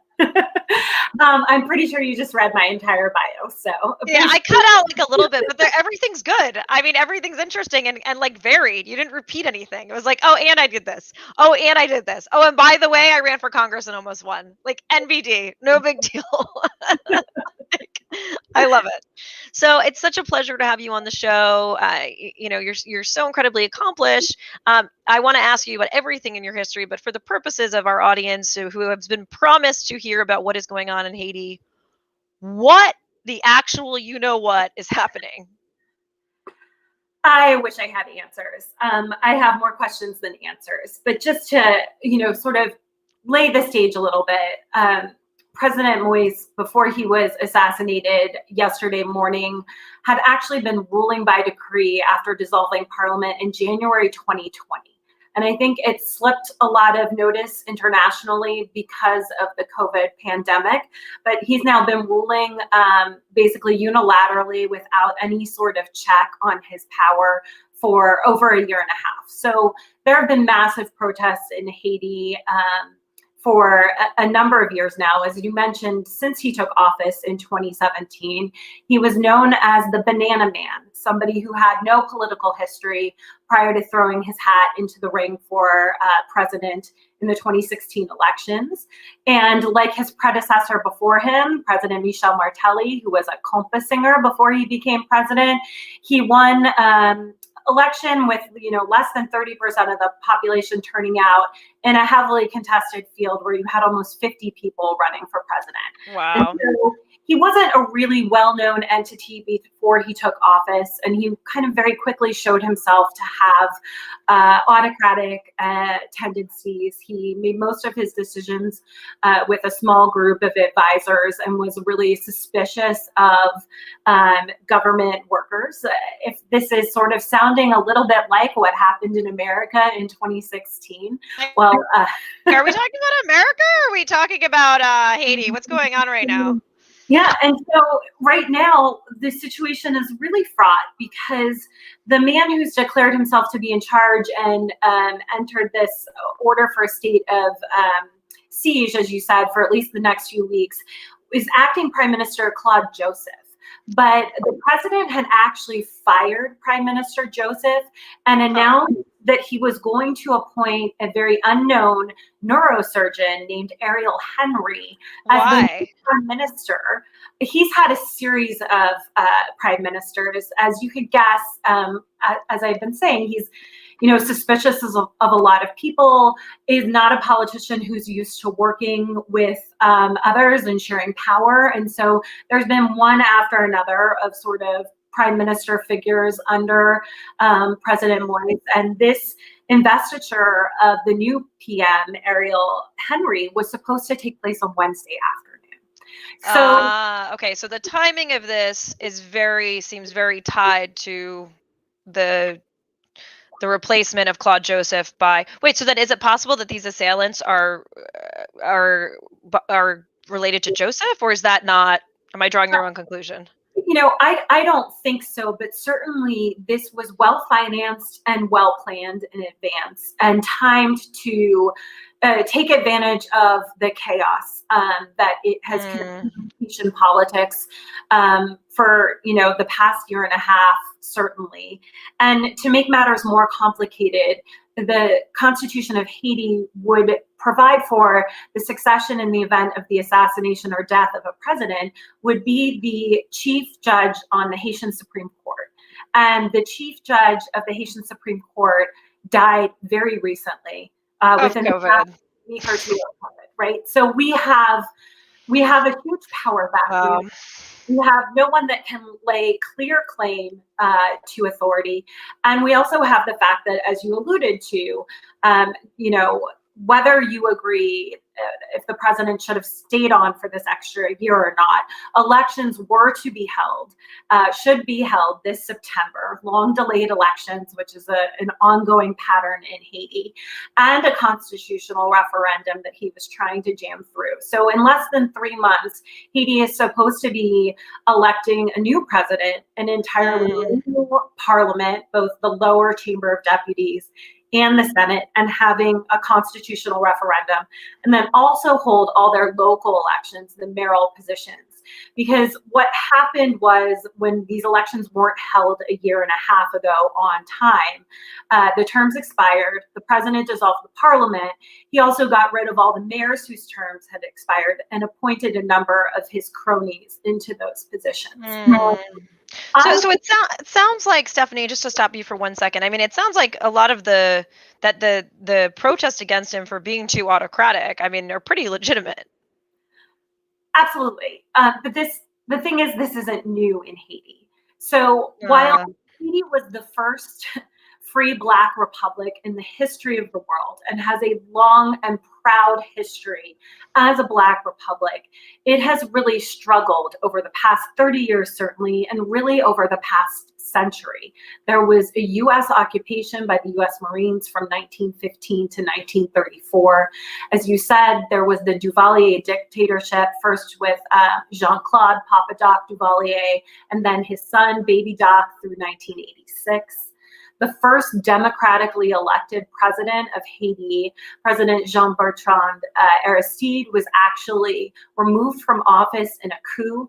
I'm pretty sure you just read my entire bio, so. Yeah, I cut out like a little bit, but everything's good. I mean, everything's interesting and like varied. You didn't repeat anything. It was like, oh, and I did this. Oh, and I did this. Oh, and by the way, I ran for Congress and almost won. Like NBD, no big deal. I love it. So it's such a pleasure to have you on the show. You're so incredibly accomplished. I want to ask you about everything in your history, but for the purposes of our audience who has been promised to hear about what is going on in Haiti, what the actual what is happening? I wish I had answers. I have more questions than answers, but just to, sort of lay the stage a little bit, President Moise, before he was assassinated yesterday morning, had actually been ruling by decree after dissolving parliament in January 2020. And I think it slipped a lot of notice internationally because of the COVID pandemic. But he's now been ruling basically unilaterally without any sort of check on his power for over a year and a half. So there have been massive protests in Haiti for a number of years now. As you mentioned, since he took office in 2017, he was known as the Banana Man, somebody who had no political history prior to throwing his hat into the ring for president in the 2016 elections. And like his predecessor before him, President Michel Martelly, who was a compa singer before he became president, he won election with less than 30% of the population turning out in a heavily contested field where you had almost 50 people running for president. Wow. And so he wasn't a really well-known entity before he took office, and he kind of very quickly showed himself to have autocratic tendencies. He made most of his decisions with a small group of advisors and was really suspicious of government workers. If this is sort of sounding a little bit like what happened in America in 2016, well, are we talking about America or are we talking about Haiti? What's going on right now? Yeah, and so right now the situation is really fraught because the man who's declared himself to be in charge and entered this order for a state of siege, as you said, for at least the next few weeks, is acting Prime Minister Claude Joseph. But the president had actually fired Prime Minister Joseph and announced that he was going to appoint a very unknown neurosurgeon named Ariel Henry as the new prime minister. He's had a series of prime ministers. As you could guess, as I've been saying, he's suspicious of a lot of people, is not a politician who's used to working with others and sharing power. And so there's been one after another of sort of prime minister figures under President Moise. And this investiture of the new PM, Ariel Henry, was supposed to take place on Wednesday afternoon. So okay, so the timing of this seems very tied to the replacement of Claude Joseph by. Wait, so then is it possible that these assailants are related to Joseph, or is that not? Am I drawing the wrong conclusion? I don't think so, but certainly this was well financed and well planned in advance and timed to take advantage of the chaos that it has created in Haitian politics for the past year and a half, certainly. And to make matters more complicated, the Constitution of Haiti would provide for the succession in the event of the assassination or death of a president would be the chief judge on the Haitian Supreme Court. And the chief judge of the Haitian Supreme Court died very recently, within the past week or two of COVID, right? So we have a huge power vacuum. We have no one that can lay clear claim to authority. And we also have the fact that, as you alluded to, whether you agree if the president should have stayed on for this extra year or not, elections were to be held, should be held this September, long delayed elections, which is an ongoing pattern in Haiti, and a constitutional referendum that he was trying to jam through. So in less than 3 months, Haiti is supposed to be electing a new president, an entirely new parliament, both the lower chamber of deputies and the Senate, and having a constitutional referendum, and then also hold all their local elections, the mayoral positions. Because what happened was, when these elections weren't held a year and a half ago on time, the terms expired, the president dissolved the parliament, he also got rid of all the mayors whose terms had expired and appointed a number of his cronies into those positions. So it sounds like, Stephanie, just to stop you for 1 second. I mean, it sounds like a lot of the protests against him for being too autocratic, I mean, are pretty legitimate. Absolutely. But the thing is, this isn't new in Haiti. So while Haiti was the first free Black republic in the history of the world and has a long and proud history as a Black republic, it has really struggled over the past 30 years, certainly, and really over the past century. There was a U.S. occupation by the U.S. Marines from 1915 to 1934. As you said, there was the Duvalier dictatorship, first with Jean-Claude Papa Doc Duvalier, and then his son, Baby Doc, through 1986. The first democratically elected president of Haiti, President Jean-Bertrand Aristide, was actually removed from office in a coup,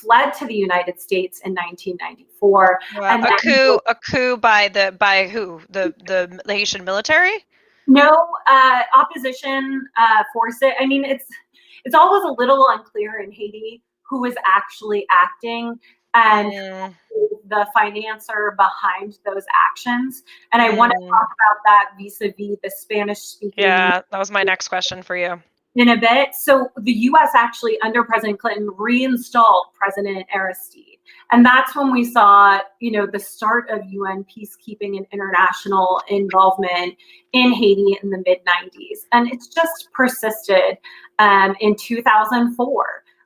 fled to the United States in 1994. Wow. And a coup by who? The Haitian military? No, opposition forces. I mean, it's always a little unclear in Haiti who is actually acting and the financier behind those actions. And I want to talk about that vis-a-vis the Spanish speaking. Yeah, that was my next question for you. In a bit. So the US actually, under President Clinton, reinstalled President Aristide. And that's when we saw, the start of UN peacekeeping and international involvement in Haiti in the mid-90s. And it's just persisted. In 2004,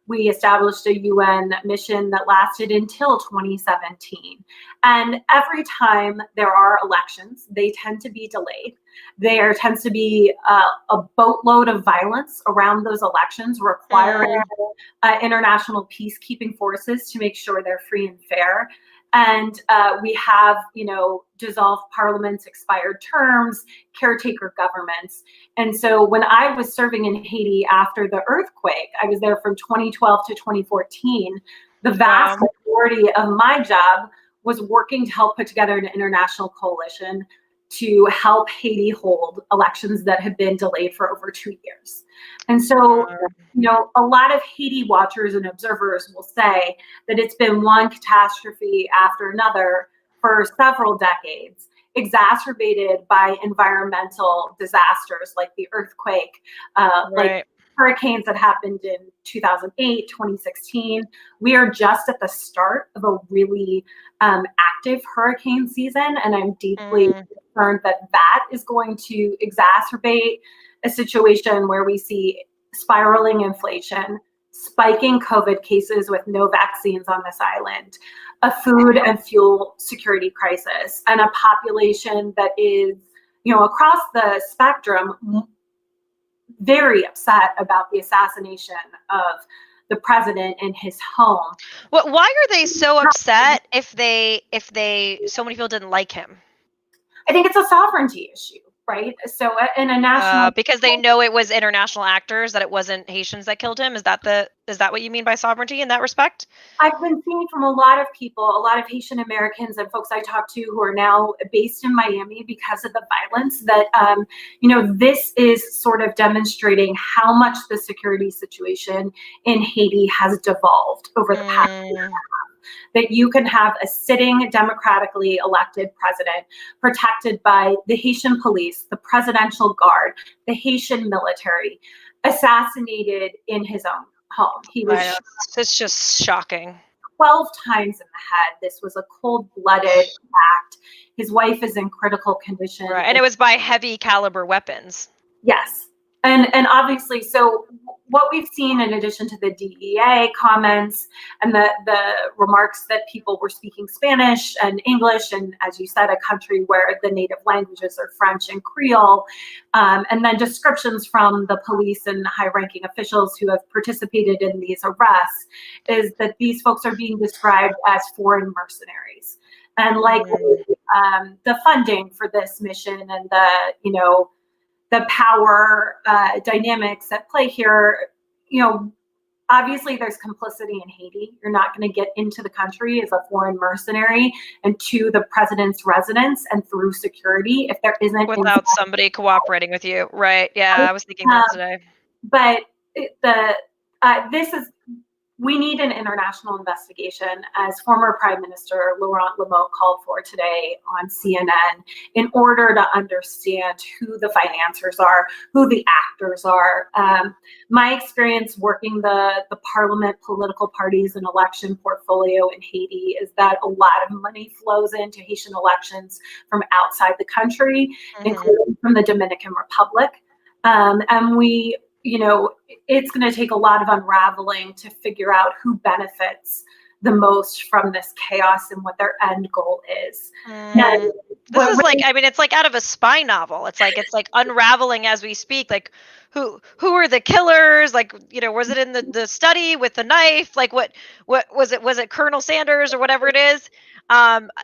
we established a UN mission that lasted until 2017. And every time there are elections, they tend to be delayed. There tends to be a boatload of violence around those elections, requiring international peacekeeping forces to make sure they're free and fair. And we have, dissolved parliaments, expired terms, caretaker governments. And so when I was serving in Haiti after the earthquake, I was there from 2012 to 2014. The vast majority of my job was working to help put together an international coalition to help Haiti hold elections that had been delayed for over 2 years. And so, a lot of Haiti watchers and observers will say that it's been one catastrophe after another for several decades, exacerbated by environmental disasters like the earthquake, like hurricanes that happened in 2008, 2016. We are just at the start of a really active hurricane season, and I'm deeply concerned that that is going to exacerbate a situation where we see spiraling inflation, spiking COVID cases with no vaccines on this island, a food and fuel security crisis, and a population that is, across the spectrum, very upset about the assassination of the president in his home. Well, why are they so upset if so many people didn't like him? I think it's a sovereignty issue, right? So in a national because they know it was international actors, that it wasn't Haitians that killed him. Is that what you mean by sovereignty in that respect? I've been seeing from a lot of people, a lot of Haitian Americans and folks I talk to who are now based in Miami because of the violence, that this is sort of demonstrating how much the security situation in Haiti has devolved over the past year and a half. That you can have a sitting democratically elected president protected by the Haitian police, the presidential guard, the Haitian military, assassinated in his own home. He was It's just shocking. 12 times in the head. This was a cold-blooded act. His wife is in critical condition. Right, and it was by heavy caliber weapons. Yes. And obviously, so what we've seen, in addition to the DEA comments and the remarks that people were speaking Spanish and English, and as you said, a country where the native languages are French and Creole, and then descriptions from the police and high-ranking officials who have participated in these arrests, is that these folks are being described as foreign mercenaries. And likely the funding for this mission and the power dynamics at play here, obviously there's complicity in Haiti. You're not going to get into the country as a foreign mercenary and to the president's residence and through security if there isn't without somebody cooperating with you. Right. Yeah, I was thinking that today. But we need an international investigation, as former Prime Minister Laurent Lemaitre called for today on CNN, in order to understand who the financiers are, who the actors are. My experience working the parliament, political parties, and election portfolio in Haiti is that a lot of money flows into Haitian elections from outside the country, including from the Dominican Republic. And it's going to take a lot of unraveling to figure out who benefits the most from this chaos and what their end goal is. It's like out of a spy novel. It's like unraveling as we speak. Like, who are the killers? Like, was it in the study with the knife? Like, what was it? Was it Colonel Sanders or whatever it is?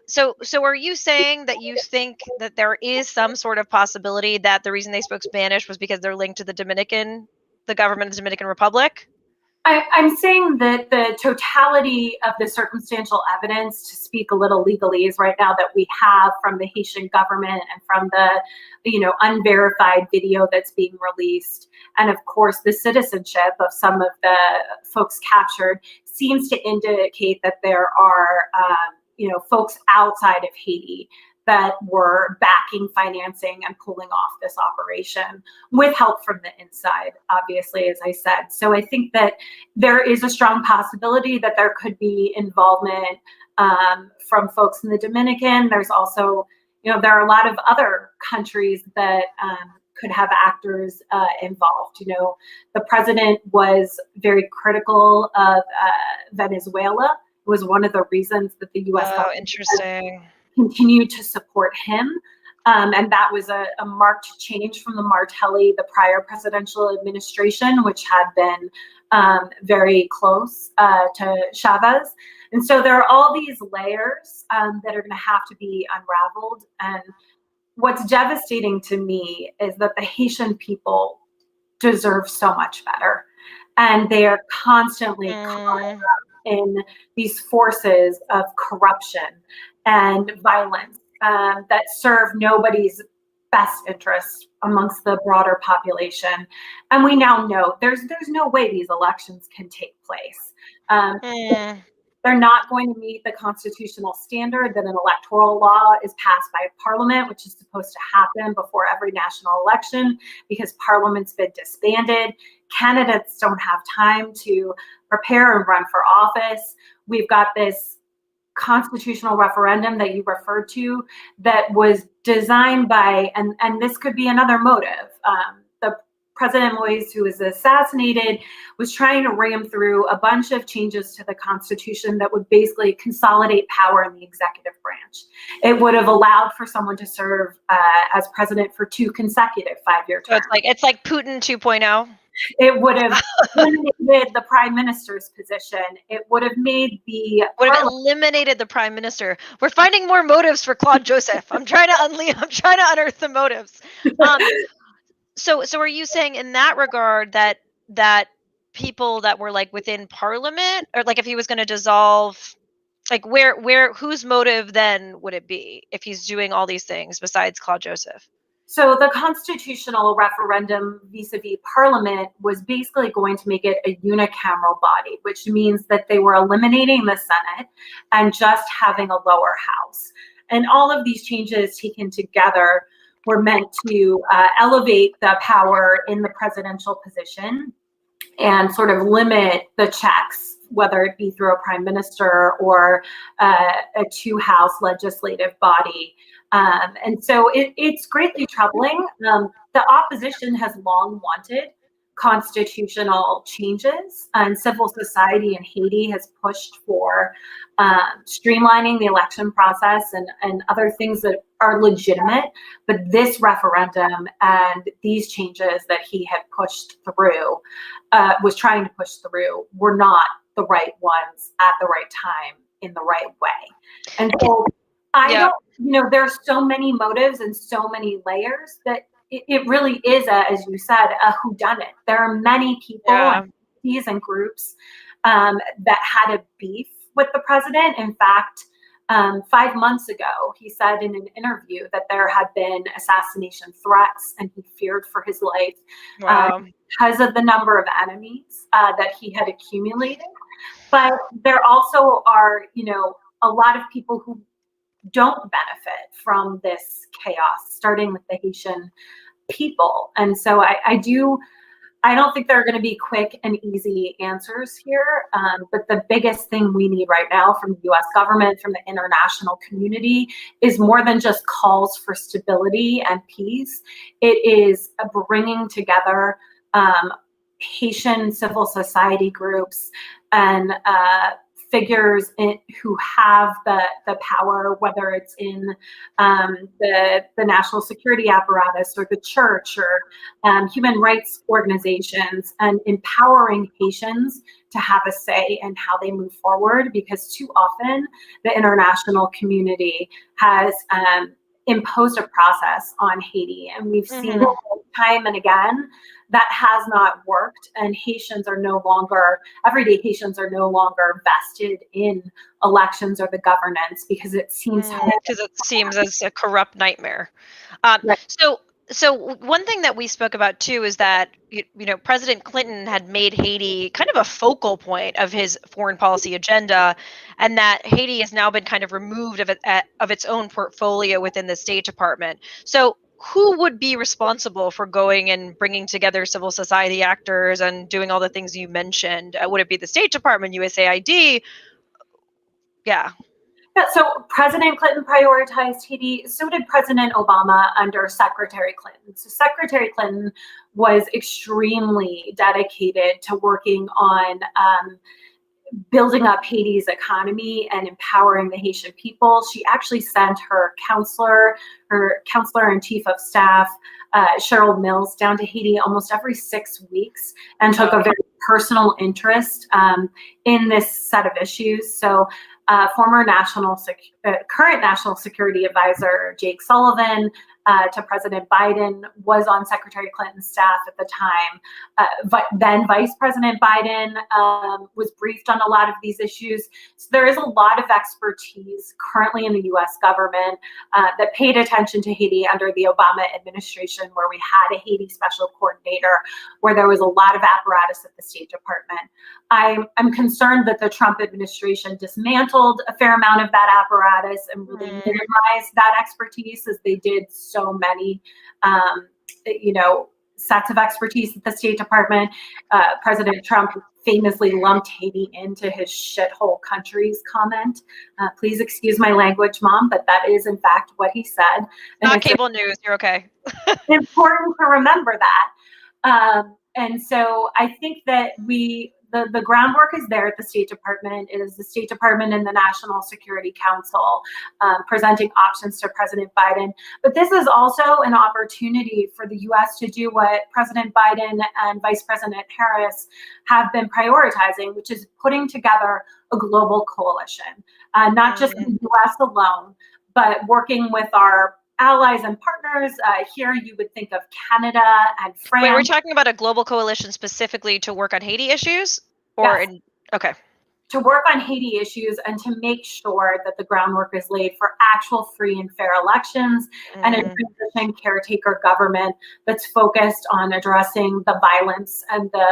So are you saying that you think that there is some sort of possibility that the reason they spoke Spanish was because they're linked to the government of the Dominican Republic? I'm saying that the totality of the circumstantial evidence, to speak a little legalese right now, that we have from the Haitian government and from the unverified video that's being released, and of course the citizenship of some of the folks captured, seems to indicate that there are folks outside of Haiti that were backing, financing, and pulling off this operation with help from the inside, obviously, as I said. So I think that there is a strong possibility that there could be involvement from folks in the Dominican. There's also, there are a lot of other countries that could have actors involved. The president was very critical of Venezuela. It was one of the reasons that the U.S. government continued to support him. And that was a marked change from the Martelli, the prior presidential administration, which had been very close to Chavez. And so there are all these layers that are going to have to be unraveled. And what's devastating to me is that the Haitian people deserve so much better. And they are constantly caught up in these forces of corruption and violence that serve nobody's best interests amongst the broader population. And we now know there's no way these elections can take place. They're not going to meet the constitutional standard that an electoral law is passed by Parliament, which is supposed to happen before every national election because Parliament's been disbanded. Candidates don't have time to prepare and run for office. We've got this constitutional referendum that you referred to that was designed by, and this could be another motive. The President Moise, who was assassinated, was trying to ram through a bunch of changes to the Constitution that would basically consolidate power in the executive branch. It would have allowed for someone to serve as president for 2 consecutive 5-year terms. So it's like Putin 2.0. It would have eliminated the prime minister's position. It would have made the eliminated the prime minister. We're finding more motives for Claude Joseph. I'm trying to unearth the motives. So are you saying in that regard that people that were like within Parliament, or like if he was going to dissolve, like whose motive then would it be if he's doing all these things besides Claude Joseph? So the constitutional referendum vis-a-vis Parliament was basically going to make it a unicameral body, which means that they were eliminating the Senate and just having a lower house. And all of these changes taken together were meant to elevate the power in the presidential position and sort of limit the checks, whether it be through a prime minister or a 2-house legislative body. And so it's greatly troubling. The opposition has long wanted constitutional changes, and civil society in Haiti has pushed for streamlining the election process and other things that are legitimate. But this referendum and these changes that he had pushed through, was trying to push through, were not the right ones at the right time in the right way. And so there's so many motives and so many layers that it really is, as you said, a whodunit. There are many people and groups that had a beef with the president. In fact, 5 months ago, he said in an interview that there had been assassination threats and he feared for his life because of the number of enemies that he had accumulated. But there also are, a lot of people who don't benefit from this chaos, starting with the Haitian people. And so I don't think there are going to be quick and easy answers here. But the biggest thing we need right now from the U.S. government, from the international community, is more than just calls for stability and peace. It is bringing together Haitian civil society groups and figures who have the power, whether it's in the national security apparatus or the church or human rights organizations, and empowering Haitians to have a say in how they move forward, because too often the international community has imposed a process on Haiti, and we've seen it time and again that has not worked, and everyday Haitians are no longer vested in elections or the governance because it seems as a corrupt nightmare. So one thing that we spoke about too is that President Clinton had made Haiti kind of a focal point of his foreign policy agenda, and that Haiti has now been kind of removed of its own portfolio within the State Department. So who would be responsible for going and bringing together civil society actors and doing all the things you mentioned? Would it be the State Department, USAID? Yeah, so President Clinton prioritized Haiti. So did President Obama under Secretary Clinton. So Secretary Clinton was extremely dedicated to working on building up Haiti's economy and empowering the Haitian people. She actually sent her counselor and chief of staff, Cheryl Mills, down to Haiti almost every 6 weeks and took a very personal interest in this set of issues. So current National Security Advisor Jake Sullivan to President Biden was on Secretary Clinton's staff at the time. Then Vice President Biden was briefed on a lot of these issues. So there is a lot of expertise currently in the U.S. government that paid attention attention to Haiti under the Obama administration, where we had a Haiti special coordinator, where there was a lot of apparatus at the State Department. I'm concerned that the Trump administration dismantled a fair amount of that apparatus and really minimized that expertise, as they did so many, sets of expertise at the State Department. President Trump famously lumped Haiti into his shithole countries comment. Please excuse my language, Mom, but that is in fact what he said. And not cable news, you're okay. Important to remember that. And so I think that the groundwork is there at the State Department. It is the State Department and the National Security Council presenting options to President Biden. But this is also an opportunity for the U.S. to do what President Biden and Vice President Harris have been prioritizing, which is putting together a global coalition, not just the U.S. alone, but working with our allies and partners. Here you would think of Canada and France. Wait, we're talking about a global coalition specifically to work on Haiti issues? Or Yes. Okay. To work on Haiti issues and to make sure that the groundwork is laid for actual free and fair elections and a transition caretaker government that's focused on addressing the violence and the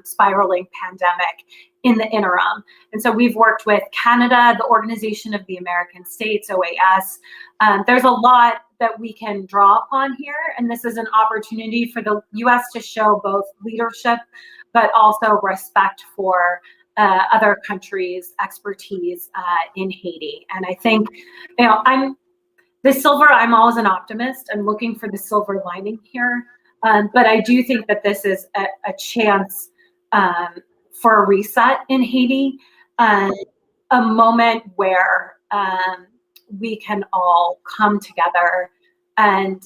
spiraling pandemic in the interim. And so we've worked with Canada, the Organization of the American States, OAS. There's a lot that we can draw upon here, and this is an opportunity for the U.S. to show both leadership, but also respect for other countries' expertise in Haiti. And I think, I'm always an optimist. I'm looking for the silver lining here. But I do think that this is a chance for a reset in Haiti, a moment where we can all come together and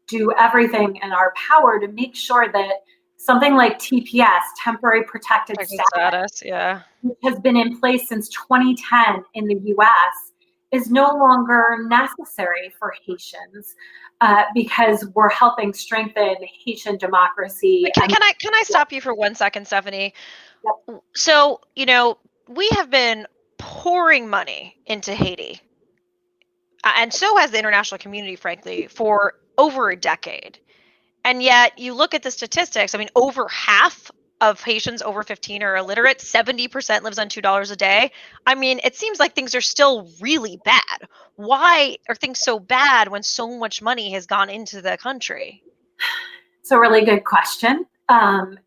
do everything in our power to make sure that something like TPS, temporary protected status, which has been in place since 2010 in the U.S., is no longer necessary for Haitians because we're helping strengthen Haitian democracy. Can I stop you for 1 second, Stephanie? Yep. So, we have been pouring money into Haiti, and so has the international community, frankly, for over a decade. And yet you look at the statistics, over half of Haitians over 15 are illiterate, 70% lives on $2 a day. It seems like things are still really bad. Why are things so bad when so much money has gone into the country? It's a really good question.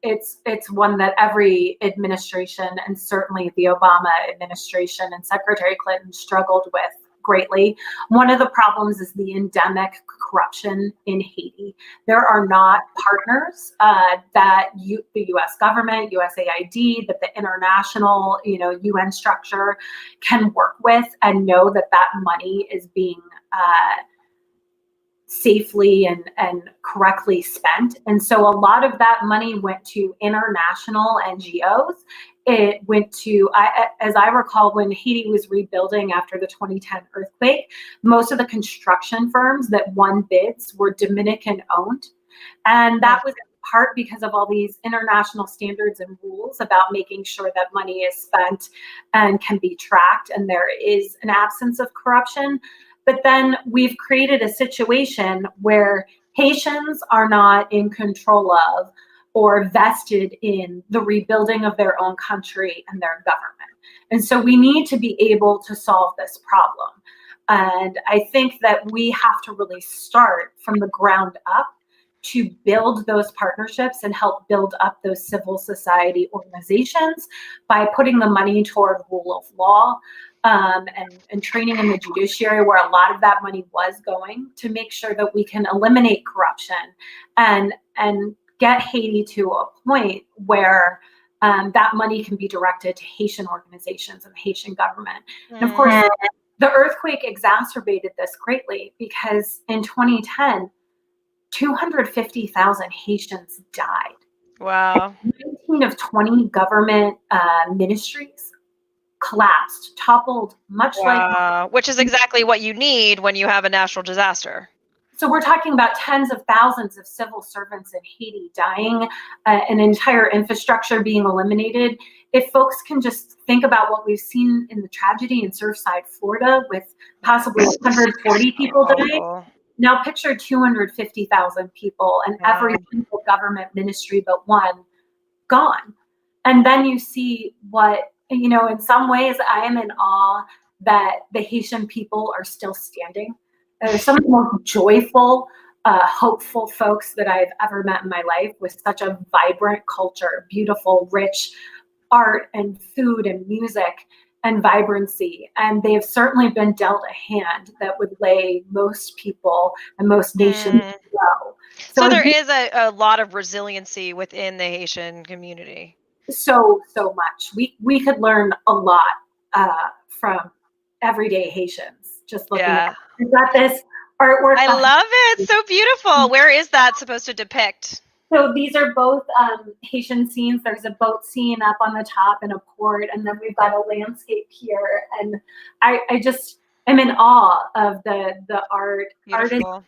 It's one that every administration, and certainly the Obama administration and Secretary Clinton, struggled with greatly. One of the problems is the endemic corruption in Haiti. There are not partners that the U.S. government, USAID, that the international, UN structure can work with and know that that money is being safely and correctly spent. And so a lot of that money went to international NGOs. It went to, as I recall, when Haiti was rebuilding after the 2010 earthquake, most of the construction firms that won bids were Dominican owned. And that was in part because of all these international standards and rules about making sure that money is spent and can be tracked, and there is an absence of corruption. But then we've created a situation where Haitians are not in control of or vested in the rebuilding of their own country and their government. And so we need to be able to solve this problem. And I think that we have to really start from the ground up to build those partnerships and help build up those civil society organizations by putting the money toward rule of law, and training in the judiciary, where a lot of that money was going, to make sure that we can eliminate corruption and get Haiti to a point where that money can be directed to Haitian organizations and the Haitian government. And of course, the earthquake exacerbated this greatly, because in 2010, 250,000 Haitians died. Wow. 19 of 20 government ministries collapsed, toppled, much like... Which is exactly what you need when you have a natural disaster. So we're talking about tens of thousands of civil servants in Haiti dying, an entire infrastructure being eliminated. If folks can just think about what we've seen in the tragedy in Surfside, Florida, with possibly 140 people dying, Now picture 250,000 people and every single government ministry but one gone. And then you see what, in some ways I am in awe that the Haitian people are still standing. They're some of the most joyful, hopeful folks that I've ever met in my life, with such a vibrant culture, beautiful, rich art and food and music and vibrancy. And they have certainly been dealt a hand that would lay most people and most nations low. So there is a lot of resiliency within the Haitian community. So much. We could learn a lot from everyday Haitians. Just looking at we've got this artwork. I love it. So beautiful. Where is that supposed to depict? So these are both Haitian scenes. There's a boat scene up on the top and a port, and then we've got a landscape here. And I just am in awe of the art. Beautiful.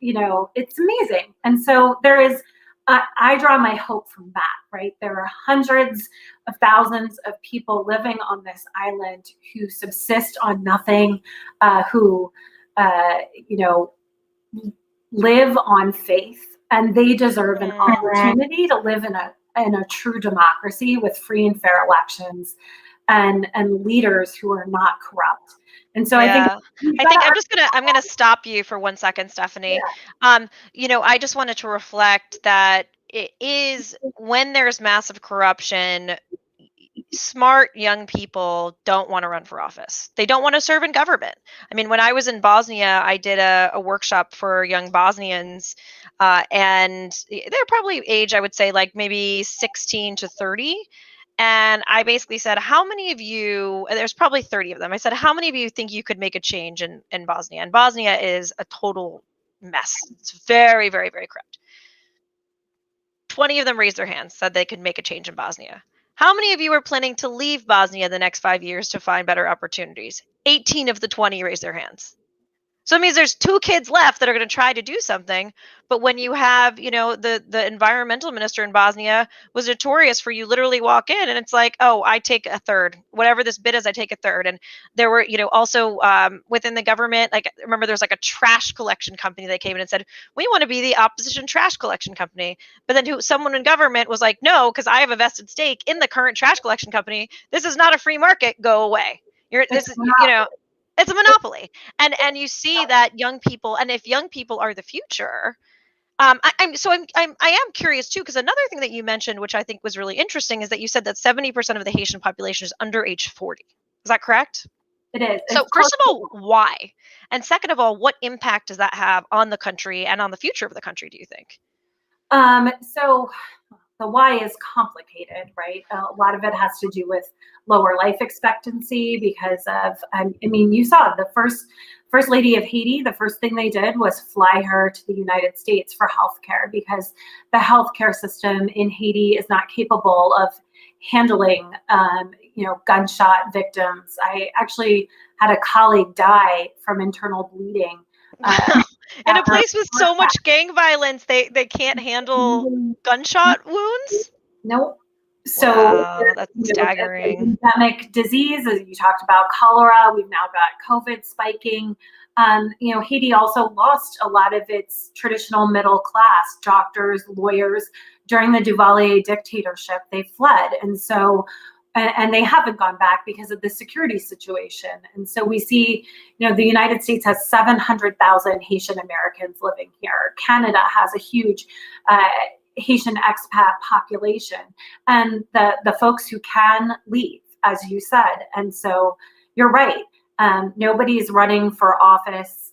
It's amazing. And so there is, I draw my hope from that, right? There are hundreds of thousands of people living on this island who subsist on nothing, who, live on faith. And they deserve an opportunity to live in a true democracy with free and fair elections, and leaders who are not corrupt. And so I think I'm gonna stop you for 1 second, Stephanie. Yeah. I just wanted to reflect that it is, when there's massive corruption, smart young people don't want to run for office. They don't want to serve in government. I mean, when I was in Bosnia, I did a workshop for young Bosnians, and they're probably age, I would say, like maybe 16 to 30. And I basically said, how many of you, there's probably 30 of them. I said, how many of you think you could make a change in Bosnia? And Bosnia is a total mess. It's very, very, very corrupt. 20 of them raised their hands, said they could make a change in Bosnia. How many of you are planning to leave Bosnia the next 5 years to find better opportunities? 18 of the 20 raised their hands. So it means there's 2 kids left that are going to try to do something. But when you have, the environmental minister in Bosnia was notorious for, you literally walk in and it's like, oh, I take a third. Whatever this bid is, I take a third. And there were, also within the government, like, remember there's like a trash collection company that came in and said, we want to be the opposition trash collection company. But then someone in government was like, no, because I have a vested stake in the current trash collection company. This is not a free market. Go away. It's a monopoly. And you see that young people, and if young people are the future, I am curious too, because another thing that you mentioned, which I think was really interesting, is that you said that 70% of the Haitian population is under age 40. Is that correct? It is. So first of all, why? And second of all, what impact does that have on the country and on the future of the country, do you think? So the why is complicated, right? A lot of it has to do with lower life expectancy because of, you saw the first lady of Haiti, the first thing they did was fly her to the United States for healthcare, because the healthcare system in Haiti is not capable of handling, gunshot victims. I actually had a colleague die from internal bleeding. In a place with so much gang violence, they can't handle gunshot wounds? Nope. So wow, that's staggering. Endemic disease, as you talked about, cholera. We've now got COVID spiking. Haiti also lost a lot of its traditional middle class, doctors, lawyers. During the Duvalier dictatorship, they fled. And so and they haven't gone back because of the security situation. And so we see, the United States has 700,000 Haitian Americans living here. Canada has a huge Haitian expat population, and the folks who can leave, as you said. And so you're right. Nobody's running for office.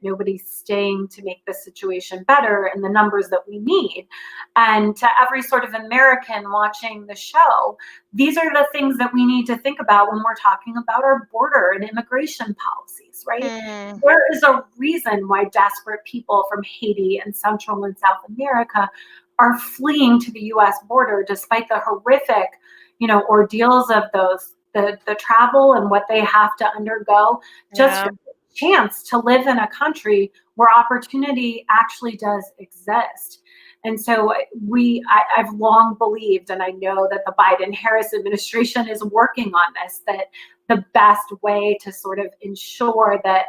Nobody's staying to make the situation better in the numbers that we need. And to every sort of American watching the show, these are the things that we need to think about when we're talking about our border and immigration policies, right? There is a reason why desperate people from Haiti and Central and South America are fleeing to the U.S. border, despite the horrific, ordeals of the travel and what they have to undergo, just for the chance to live in a country where opportunity actually does exist. And so I've long believed, and I know that the Biden-Harris administration is working on this, that the best way to sort of ensure that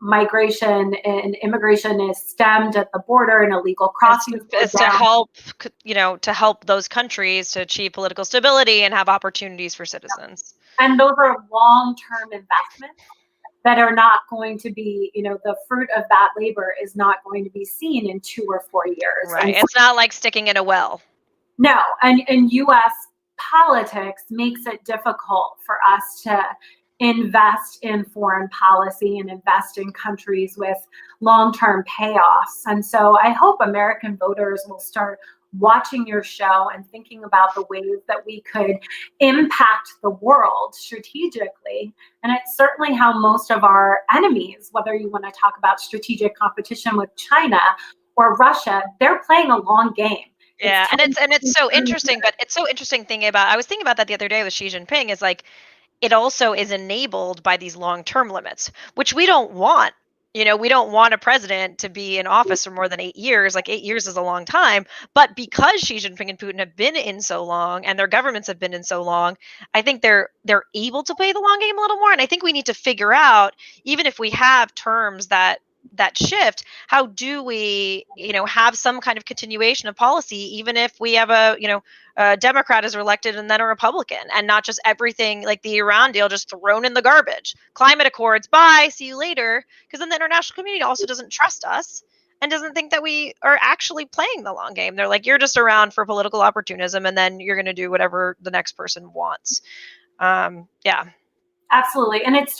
migration and immigration is stemmed at the border and illegal crossings. It's to help, to help those countries to achieve political stability and have opportunities for citizens. And those are long-term investments that are not going to be, the fruit of that labor is not going to be seen in 2 or 4 years. Right. It's not like sticking in a well. No. And U.S. politics makes it difficult for us to invest in foreign policy and invest in countries with long-term payoffs. And so I hope American voters will start watching your show and thinking about the ways that we could impact the world strategically. And it's certainly how most of our enemies, whether you want to talk about strategic competition with China or Russia, they're playing a long game. Yeah, and it's so interesting, but it's so interesting I was thinking about that the other day with Xi Jinping, is like, it also is enabled by these long-term limits, which we don't want. We don't want a president to be in office for more than 8 years. Like 8 years is a long time. But because Xi Jinping and Putin have been in so long and their governments have been in so long, I think they're able to play the long game a little more. And I think we need to figure out, even if we have terms that shift, how do we, have some kind of continuation of policy, even if we have a Democrat is elected and then a Republican, and not just everything like the Iran deal just thrown in the garbage. Climate accords, bye, see you later. Because then the international community also doesn't trust us and doesn't think that we are actually playing the long game. They're like, you're just around for political opportunism, and then you're going to do whatever the next person wants. Yeah. Absolutely. And it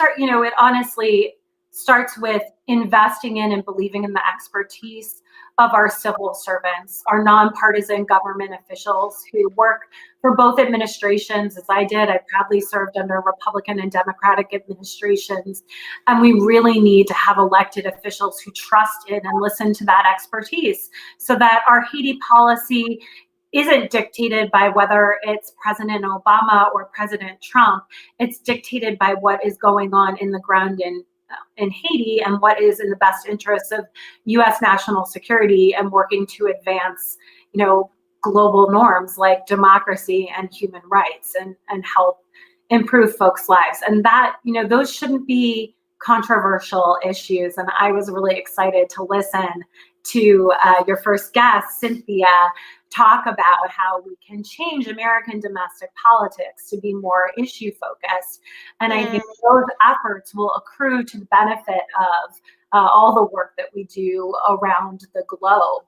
honestly starts with investing in and believing in the expertise of our civil servants, our nonpartisan government officials who work for both administrations, as I did. I proudly served under Republican and Democratic administrations. And we really need to have elected officials who trust in and listen to that expertise so that our Haiti policy isn't dictated by whether it's President Obama or President Trump. It's dictated by what is going on in the ground in Haiti and what is in the best interests of U.S. national security and working to advance, global norms like democracy and human rights and help improve folks' lives. And that, those shouldn't be controversial issues. And I was really excited to listen to your first guest, Cynthia, talk about how we can change American domestic politics to be more issue focused. And I think those efforts will accrue to the benefit of all the work that we do around the globe.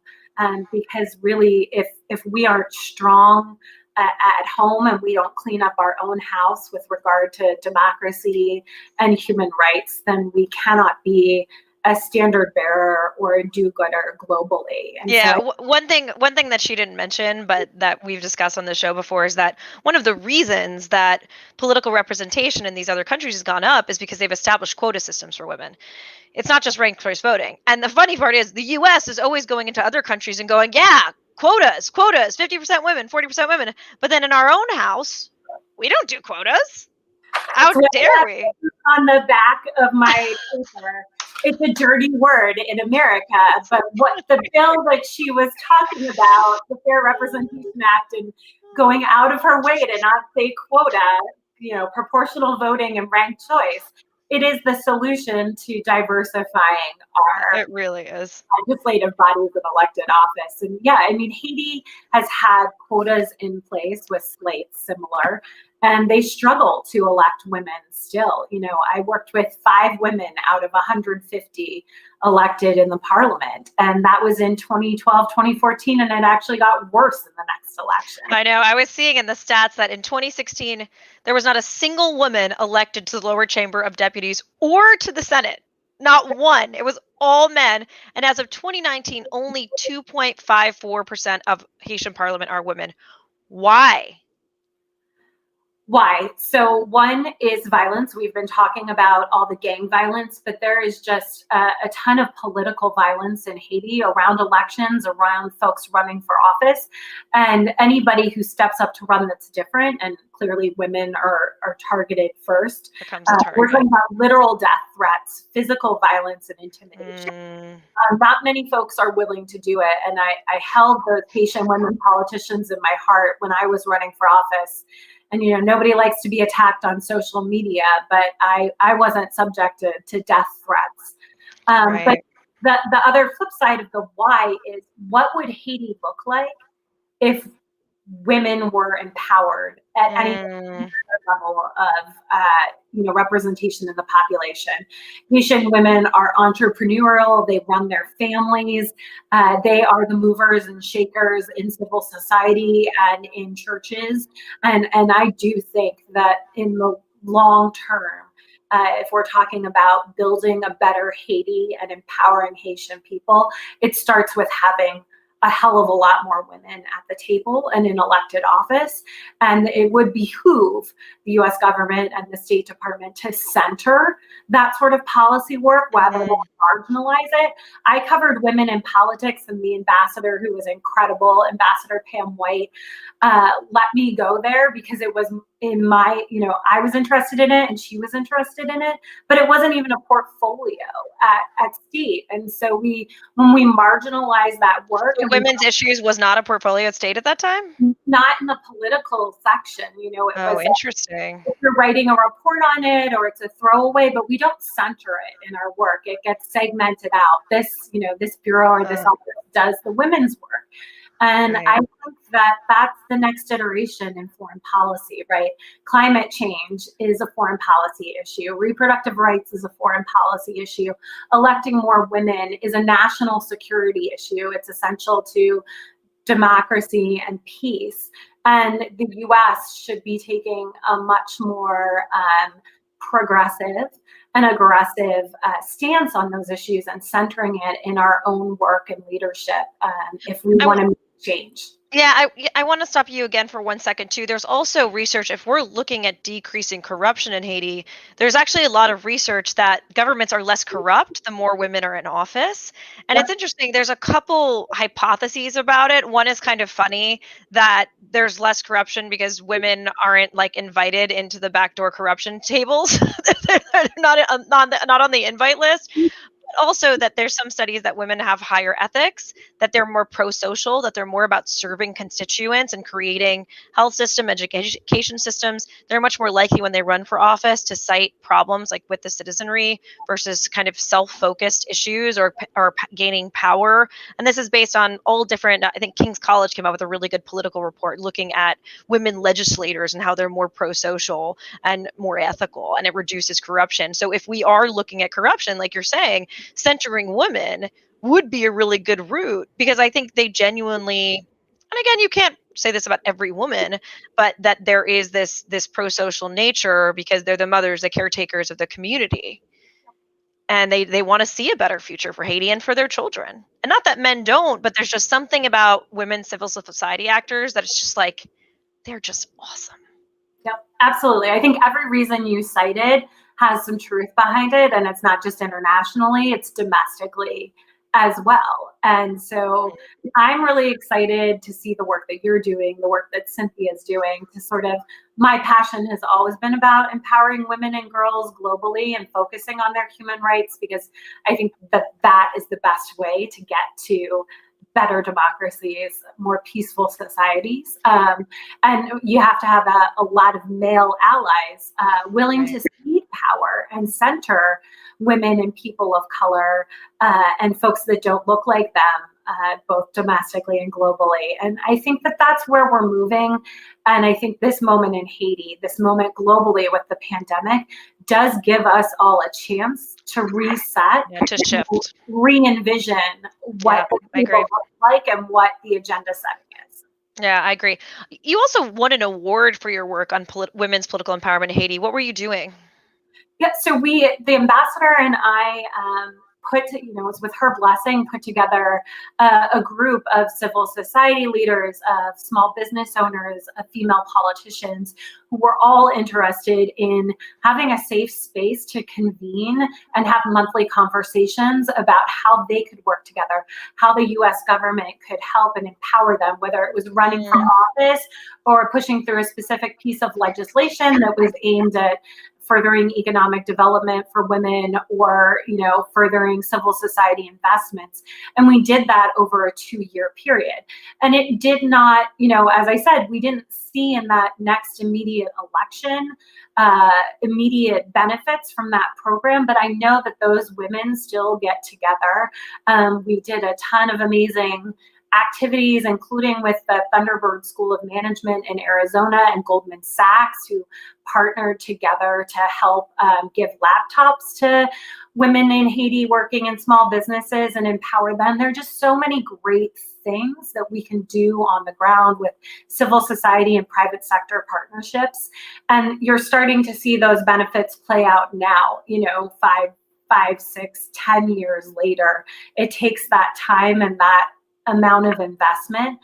Because really, if we aren't strong at home and we don't clean up our own house with regard to democracy and human rights, then we cannot be a standard bearer or a do-gooder globally. And one thing that she didn't mention, but that we've discussed on the show before, is that one of the reasons that political representation in these other countries has gone up is because they've established quota systems for women. It's not just ranked choice voting. And the funny part is the U.S. is always going into other countries and going, yeah, quotas, 50% women, 40% women. But then in our own house, we don't do quotas. How dare we? On the back of my paper, it's a dirty word in America, but what the bill that she was talking about, the Fair Representation Act, and going out of her way to not say quota, proportional voting and ranked choice, it is the solution to diversifying our it really is legislative bodies of elected office. And Haiti has had quotas in place with slates similar, and they struggle to elect women still. I worked with 5 women out of 150 elected in the parliament, and that was in 2012, 2014, and it actually got worse in the next election. I know. I was seeing in the stats that in 2016, there was not a single woman elected to the lower chamber of deputies or to the Senate. Not one. It was all men. And as of 2019, only 2.54% of Haitian parliament are women. Why? Why? So one is violence. We've been talking about all the gang violence, but there is just a ton of political violence in Haiti around elections, around folks running for office, and anybody who steps up to run that's different. And clearly women are targeted first. We're talking about literal death threats, physical violence, and intimidation. Not many folks are willing to do it. And I held those Haitian women politicians in my heart when I was running for office. And, nobody likes to be attacked on social media, but I wasn't subject to death threats. Right. But the other flip side of the why is, what would Haiti look like if women were empowered at any level of representation in the population? Haitian women are entrepreneurial. They run their families. They are the movers and shakers in civil society and in churches. And I do think that in the long term, if we're talking about building a better Haiti and empowering Haitian people, it starts with having a hell of a lot more women at the table and in elected office. And it would behoove the US government and the State Department to center that sort of policy work rather than marginalize it. I covered women in politics, and the ambassador, who was incredible, Ambassador Pam White, let me go there because it was in my, I was interested in it and she was interested in it, but it wasn't even a portfolio at state. And so when we marginalize that work, So women's issues was not a portfolio at state at that time? Not in the political section, it was interesting. if you're writing a report on it, or it's a throwaway, but we don't center it in our work. It gets segmented out. This bureau or this office does the women's work. And I think that that's the next iteration in foreign policy, right? Climate change is a foreign policy issue. Reproductive rights is a foreign policy issue. Electing more women is a national security issue. It's essential to democracy and peace. And the US should be taking a much more progressive and aggressive stance on those issues and centering it in our own work and leadership if we want to make change. Yeah, I want to stop you again for 1 second too. There's also research, if we're looking at decreasing corruption in Haiti, there's actually a lot of research that governments are less corrupt the more women are in office. And it's interesting, there's a couple hypotheses about it. One is kind of funny, that there's less corruption because women aren't like invited into the backdoor corruption tables. They're not on the invite list. Also, that there's some studies that women have higher ethics, that they're more pro-social, that they're more about serving constituents and creating health system, education systems. They're much more likely when they run for office to cite problems like with the citizenry versus kind of self-focused issues or gaining power. And this is based on all different, I think King's College came out with a really good political report looking at women legislators and how they're more pro-social and more ethical, and it reduces corruption. So if we are looking at corruption, like you're saying, centering women would be a really good route, because I think they genuinely, and again, you can't say this about every woman, but that there is this pro-social nature because they're the mothers, the caretakers of the community. And they want to see a better future for Haiti and for their children. And not that men don't, but there's just something about women civil society actors that it's just like, they're just awesome. Yep, absolutely. I think every reason you cited has some truth behind it, and it's not just internationally, it's domestically as well. And so I'm really excited to see the work that you're doing, the work that Cynthia is doing, to sort of, my passion has always been about empowering women and girls globally and focusing on their human rights, because I think that is the best way to get to better democracies, more peaceful societies. And you have to have a lot of male allies willing to cede power and center women and people of color and folks that don't look like them, both domestically and globally. And I think that that's where we're moving. And I think this moment in Haiti, this moment globally with the pandemic, does give us all a chance to reset, to shift, re-envision what people look like and what the agenda setting is. Yeah, I agree. You also won an award for your work on women's political empowerment in Haiti. What were you doing? Yeah, so the ambassador and I with her blessing, put together a group of civil society leaders, of small business owners, of female politicians, who were all interested in having a safe space to convene and have monthly conversations about how they could work together, how the US government could help and empower them, whether it was running for office or pushing through a specific piece of legislation that was aimed at furthering economic development for women or, furthering civil society investments. And we did that over a 2-year period. And it did not, as I said, we didn't see in that next immediate election immediate benefits from that program, but I know that those women still get together. We did a ton of amazing activities, including with the Thunderbird School of Management in Arizona and Goldman Sachs, who partnered together to help give laptops to women in Haiti working in small businesses and empower them. There are just so many great things that we can do on the ground with civil society and private sector partnerships. And you're starting to see those benefits play out now, 5, 6, 10 years later. It takes that time and that amount of investment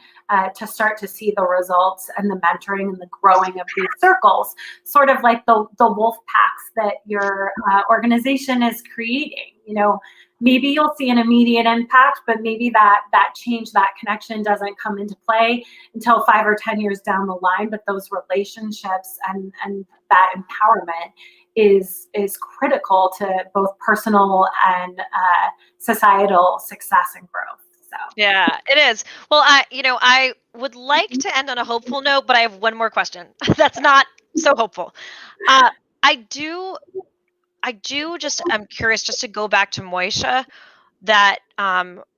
to start to see the results and the mentoring and the growing of these circles, sort of like the wolf packs that your organization is creating. Maybe you'll see an immediate impact, but maybe that change, that connection doesn't come into play until 5 or 10 years down the line. But those relationships and that empowerment is critical to both personal and societal success and growth. So. Yeah, it is. Well, I would like to end on a hopeful note, but I have one more question that's not so hopeful. I'm curious, just to go back to Moisha, that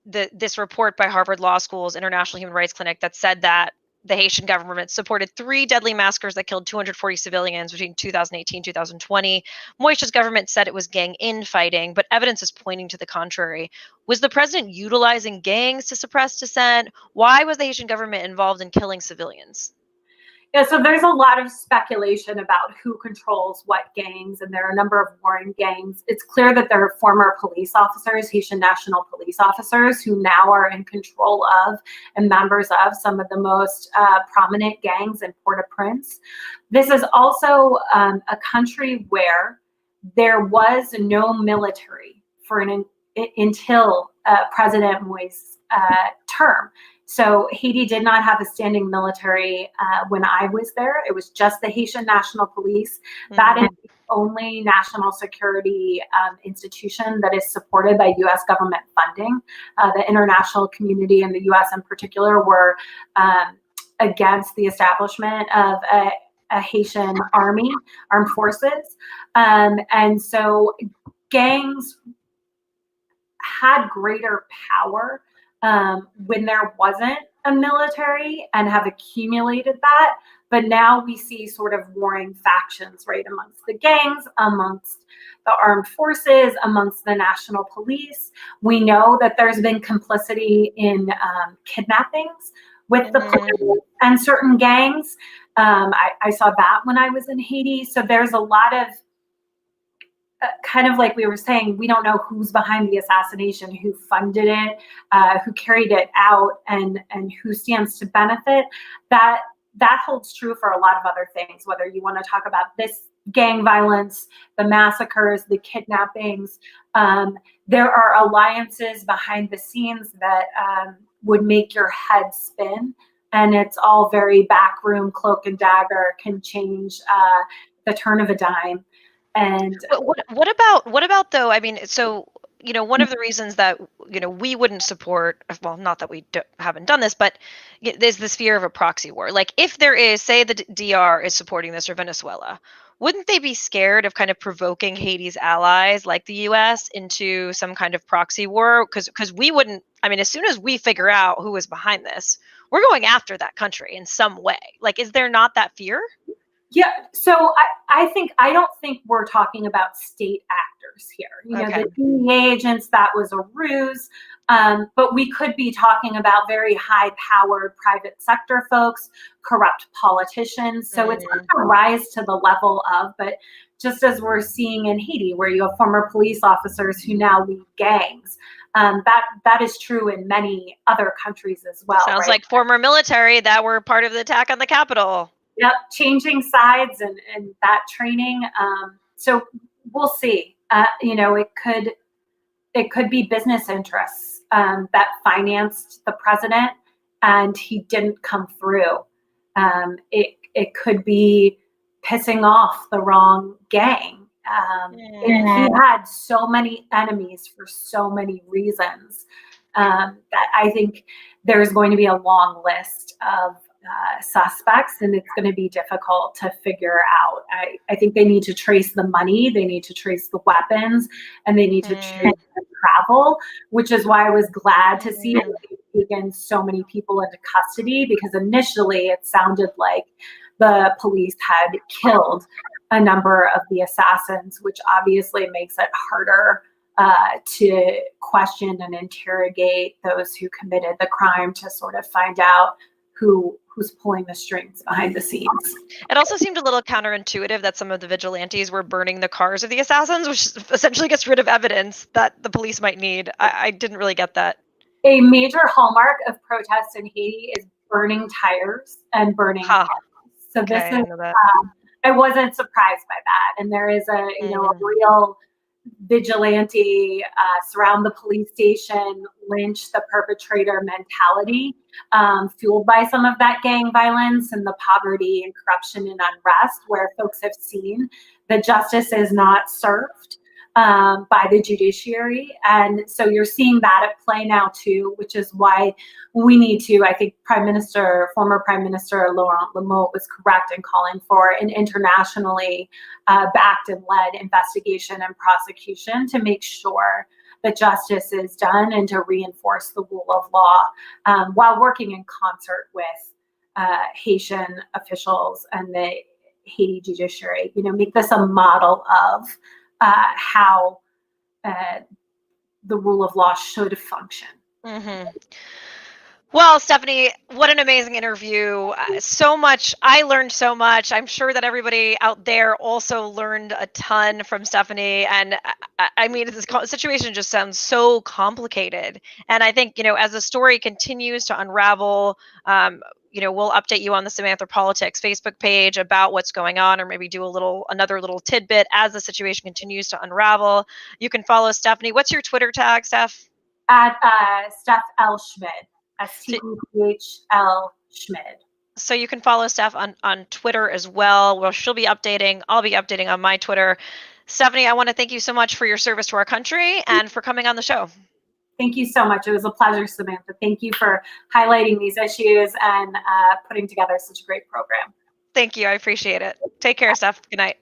this report by Harvard Law School's International Human Rights Clinic that said that the Haitian government supported 3 deadly massacres that killed 240 civilians between 2018 and 2020. Moisha's government said it was gang infighting, but evidence is pointing to the contrary. Was the president utilizing gangs to suppress dissent? Why was the Haitian government involved in killing civilians? Yeah, so there's a lot of speculation about who controls what gangs, and there are a number of warring gangs. It's clear that there are former police officers, Haitian national police officers, who now are in control of and members of some of the most prominent gangs in Port-au-Prince. This is also a country where there was no military until President Moïse's term. So Haiti did not have a standing military when I was there. It was just the Haitian National Police. Mm-hmm. That is the only national security institution that is supported by U.S. government funding. The international community and the U.S. in particular were against the establishment of a Haitian armed forces. And so gangs had greater power when there wasn't a military and have accumulated that. But now we see sort of warring factions, right, amongst the gangs, amongst the armed forces, amongst the national police. We know that there's been complicity in kidnappings with the police and certain gangs. I saw that when I was in Haiti. So there's a lot of kind of like we were saying, we don't know who's behind the assassination, who funded it, who carried it out, and who stands to benefit. That holds true for a lot of other things, whether you want to talk about this gang violence, the massacres, the kidnappings. There are alliances behind the scenes that would make your head spin. And it's all very backroom, cloak and dagger, can change the turn of a dime. And what about though? I mean, so one of the reasons that we wouldn't support, well, not that we haven't done this, but there's this fear of a proxy war. Like if there is, say, the DR is supporting this, or Venezuela, wouldn't they be scared of kind of provoking Haiti's allies, like the U.S., into some kind of proxy war? Because we wouldn't. I mean, as soon as we figure out who is behind this, we're going after that country in some way. Like, is there not that fear? Yeah, so I don't think we're talking about state actors here. Okay. The DEA agents, that was a ruse. But we could be talking about very high-powered private sector folks, corrupt politicians. So it's going to rise to the level of, but just as we're seeing in Haiti, where you have former police officers who now lead gangs. That is true in many other countries as well. Sounds like former military that were part of the attack on the Capitol. Yep, changing sides and that training. So we'll see. It could be business interests that financed the president, and he didn't come through. It could be pissing off the wrong gang. He had so many enemies for so many reasons that I think there's going to be a long list of suspects, and it's going to be difficult to figure out. I think they need to trace the money, they need to trace the weapons, and they need to trace the travel, which is why I was glad to see it taken so many people into custody, because initially it sounded like the police had killed a number of the assassins, which obviously makes it harder to question and interrogate those who committed the crime, to sort of find out who's pulling the strings behind the scenes. It also seemed a little counterintuitive that some of the vigilantes were burning the cars of the assassins, which essentially gets rid of evidence that the police might need. I didn't really get that. A major hallmark of protests in Haiti is burning tires and burning cars. So this is, I wasn't surprised by that. And there is a real vigilante, surround the police station, lynch the perpetrator mentality, fueled by some of that gang violence and the poverty and corruption and unrest, where folks have seen that justice is not served by the judiciary. And so you're seeing that at play now too, which is why we need to, I think former Prime Minister Laurent Lamothe was correct in calling for an internationally backed and led investigation and prosecution to make sure that justice is done and to reinforce the rule of law, while working in concert with Haitian officials and the Haiti judiciary. Make this a model of how the rule of law should function. Well, Stephanie, what an amazing interview. So much. I learned so much. I'm sure that everybody out there also learned a ton from Stephanie. And I mean, this situation just sounds so complicated. And I think, as the story continues to unravel, we'll update you on the Samantha Politics Facebook page about what's going on, or maybe do another little tidbit as the situation continues to unravel. You can follow Stephanie. What's your Twitter tag, Steph? At Steph L. Schmid. STEPHL Schmid. So you can follow Steph on Twitter as well, where she'll be updating. I'll be updating on my Twitter. Stephanie, I want to thank you so much for your service to our country and for coming on the show. Thank you so much. It was a pleasure, Samantha. Thank you for highlighting these issues and putting together such a great program. Thank you. I appreciate it. Take care, Steph. Good night.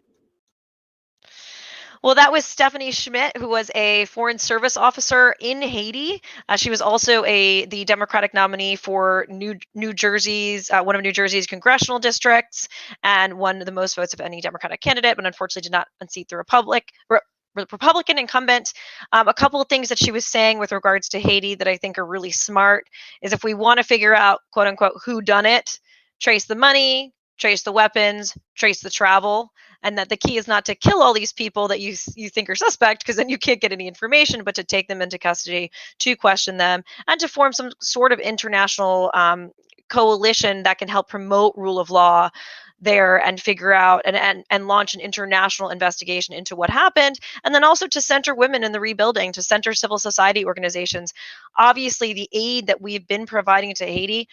Well, that was Stephanie Schmid, who was a foreign service officer in Haiti. She was also the Democratic nominee for New Jersey's one of New Jersey's congressional districts, and won the most votes of any Democratic candidate, but unfortunately did not unseat the Republican incumbent. A couple of things that she was saying with regards to Haiti that I think are really smart is, if we want to figure out, quote unquote, who done it, trace the money, trace the weapons, trace the travel. And that the key is not to kill all these people that you think are suspect, because then you can't get any information, but to take them into custody, to question them, and to form some sort of international coalition that can help promote rule of law there, and figure out and launch an international investigation into what happened. And then also to center women in the rebuilding, to center civil society organizations. Obviously, the aid that we've been providing to Haiti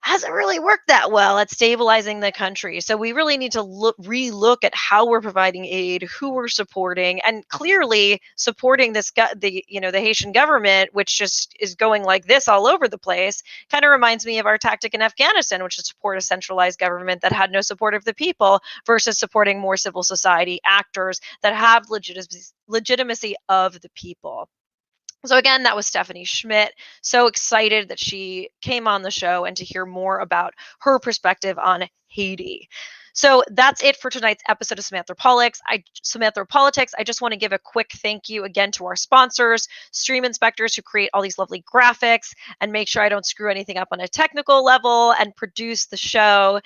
hasn't really worked that well at stabilizing the country. So we really need to relook at how we're providing aid, who we're supporting, and clearly supporting the Haitian government, which just is going like this all over the place. Kind of reminds me of our tactic in Afghanistan, which is support a centralized government that had no support of the people, versus supporting more civil society actors that have legitimacy of the people. So again, that was Stephanie Schmid. So excited that she came on the show and to hear more about her perspective on Haiti. So that's it for tonight's episode of Samantha Politics. I just want to give a quick thank you again to our sponsors, Stream Inspectors, who create all these lovely graphics and make sure I don't screw anything up on a technical level and produce the show.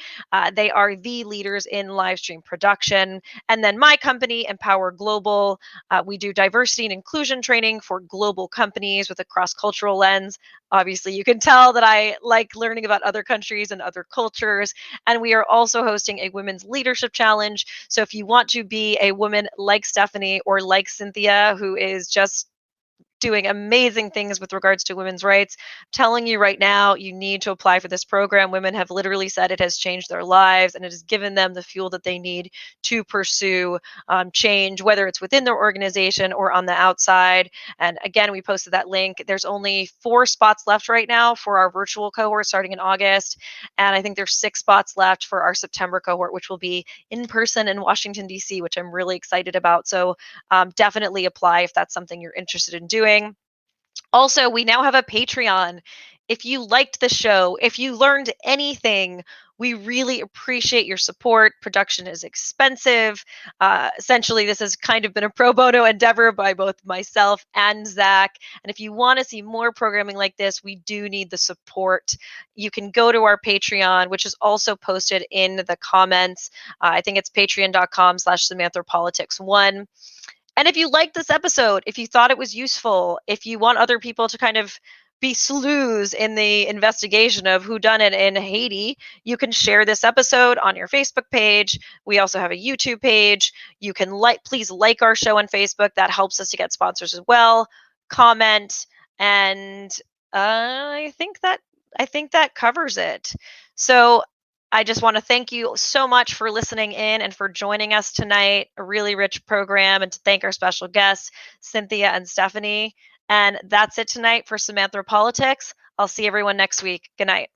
They are the leaders in live stream production. And then my company, Empower Global. We do diversity and inclusion training for global companies with a cross-cultural lens. Obviously, you can tell that I like learning about other countries and other cultures. And we are also hosting a Women's Leadership Challenge. So if you want to be a woman like Stephanie or like Cynthia, who is just doing amazing things with regards to women's rights. I'm telling you right now, you need to apply for this program. Women have literally said it has changed their lives, and it has given them the fuel that they need to pursue change, whether it's within their organization or on the outside. And again, we posted that link. There's only 4 spots left right now for our virtual cohort starting in August. And I think there's 6 spots left for our September cohort, which will be in person in Washington, D.C., which I'm really excited about. So definitely apply if that's something you're interested in doing. Also, we now have a Patreon. If you liked the show, if you learned anything, we really appreciate your support. Production is expensive. Essentially, this has kind of been a pro bono endeavor by both myself and Zach. And if you want to see more programming like this, we do need the support. You can go to our Patreon, which is also posted in the comments. I think it's patreon.com/SamanthaPolitics1. And if you liked this episode, if you thought it was useful, if you want other people to kind of be sleuths in the investigation of whodunit in Haiti, you can share this episode on your Facebook page. We also have a YouTube page. You can please like our show on Facebook. That helps us to get sponsors as well. Comment, and I think that covers it. So I just want to thank you so much for listening in and for joining us tonight. A really rich program, and to thank our special guests, Cynthia and Stephanie. And that's it tonight for Samantha Politics. I'll see everyone next week. Good night.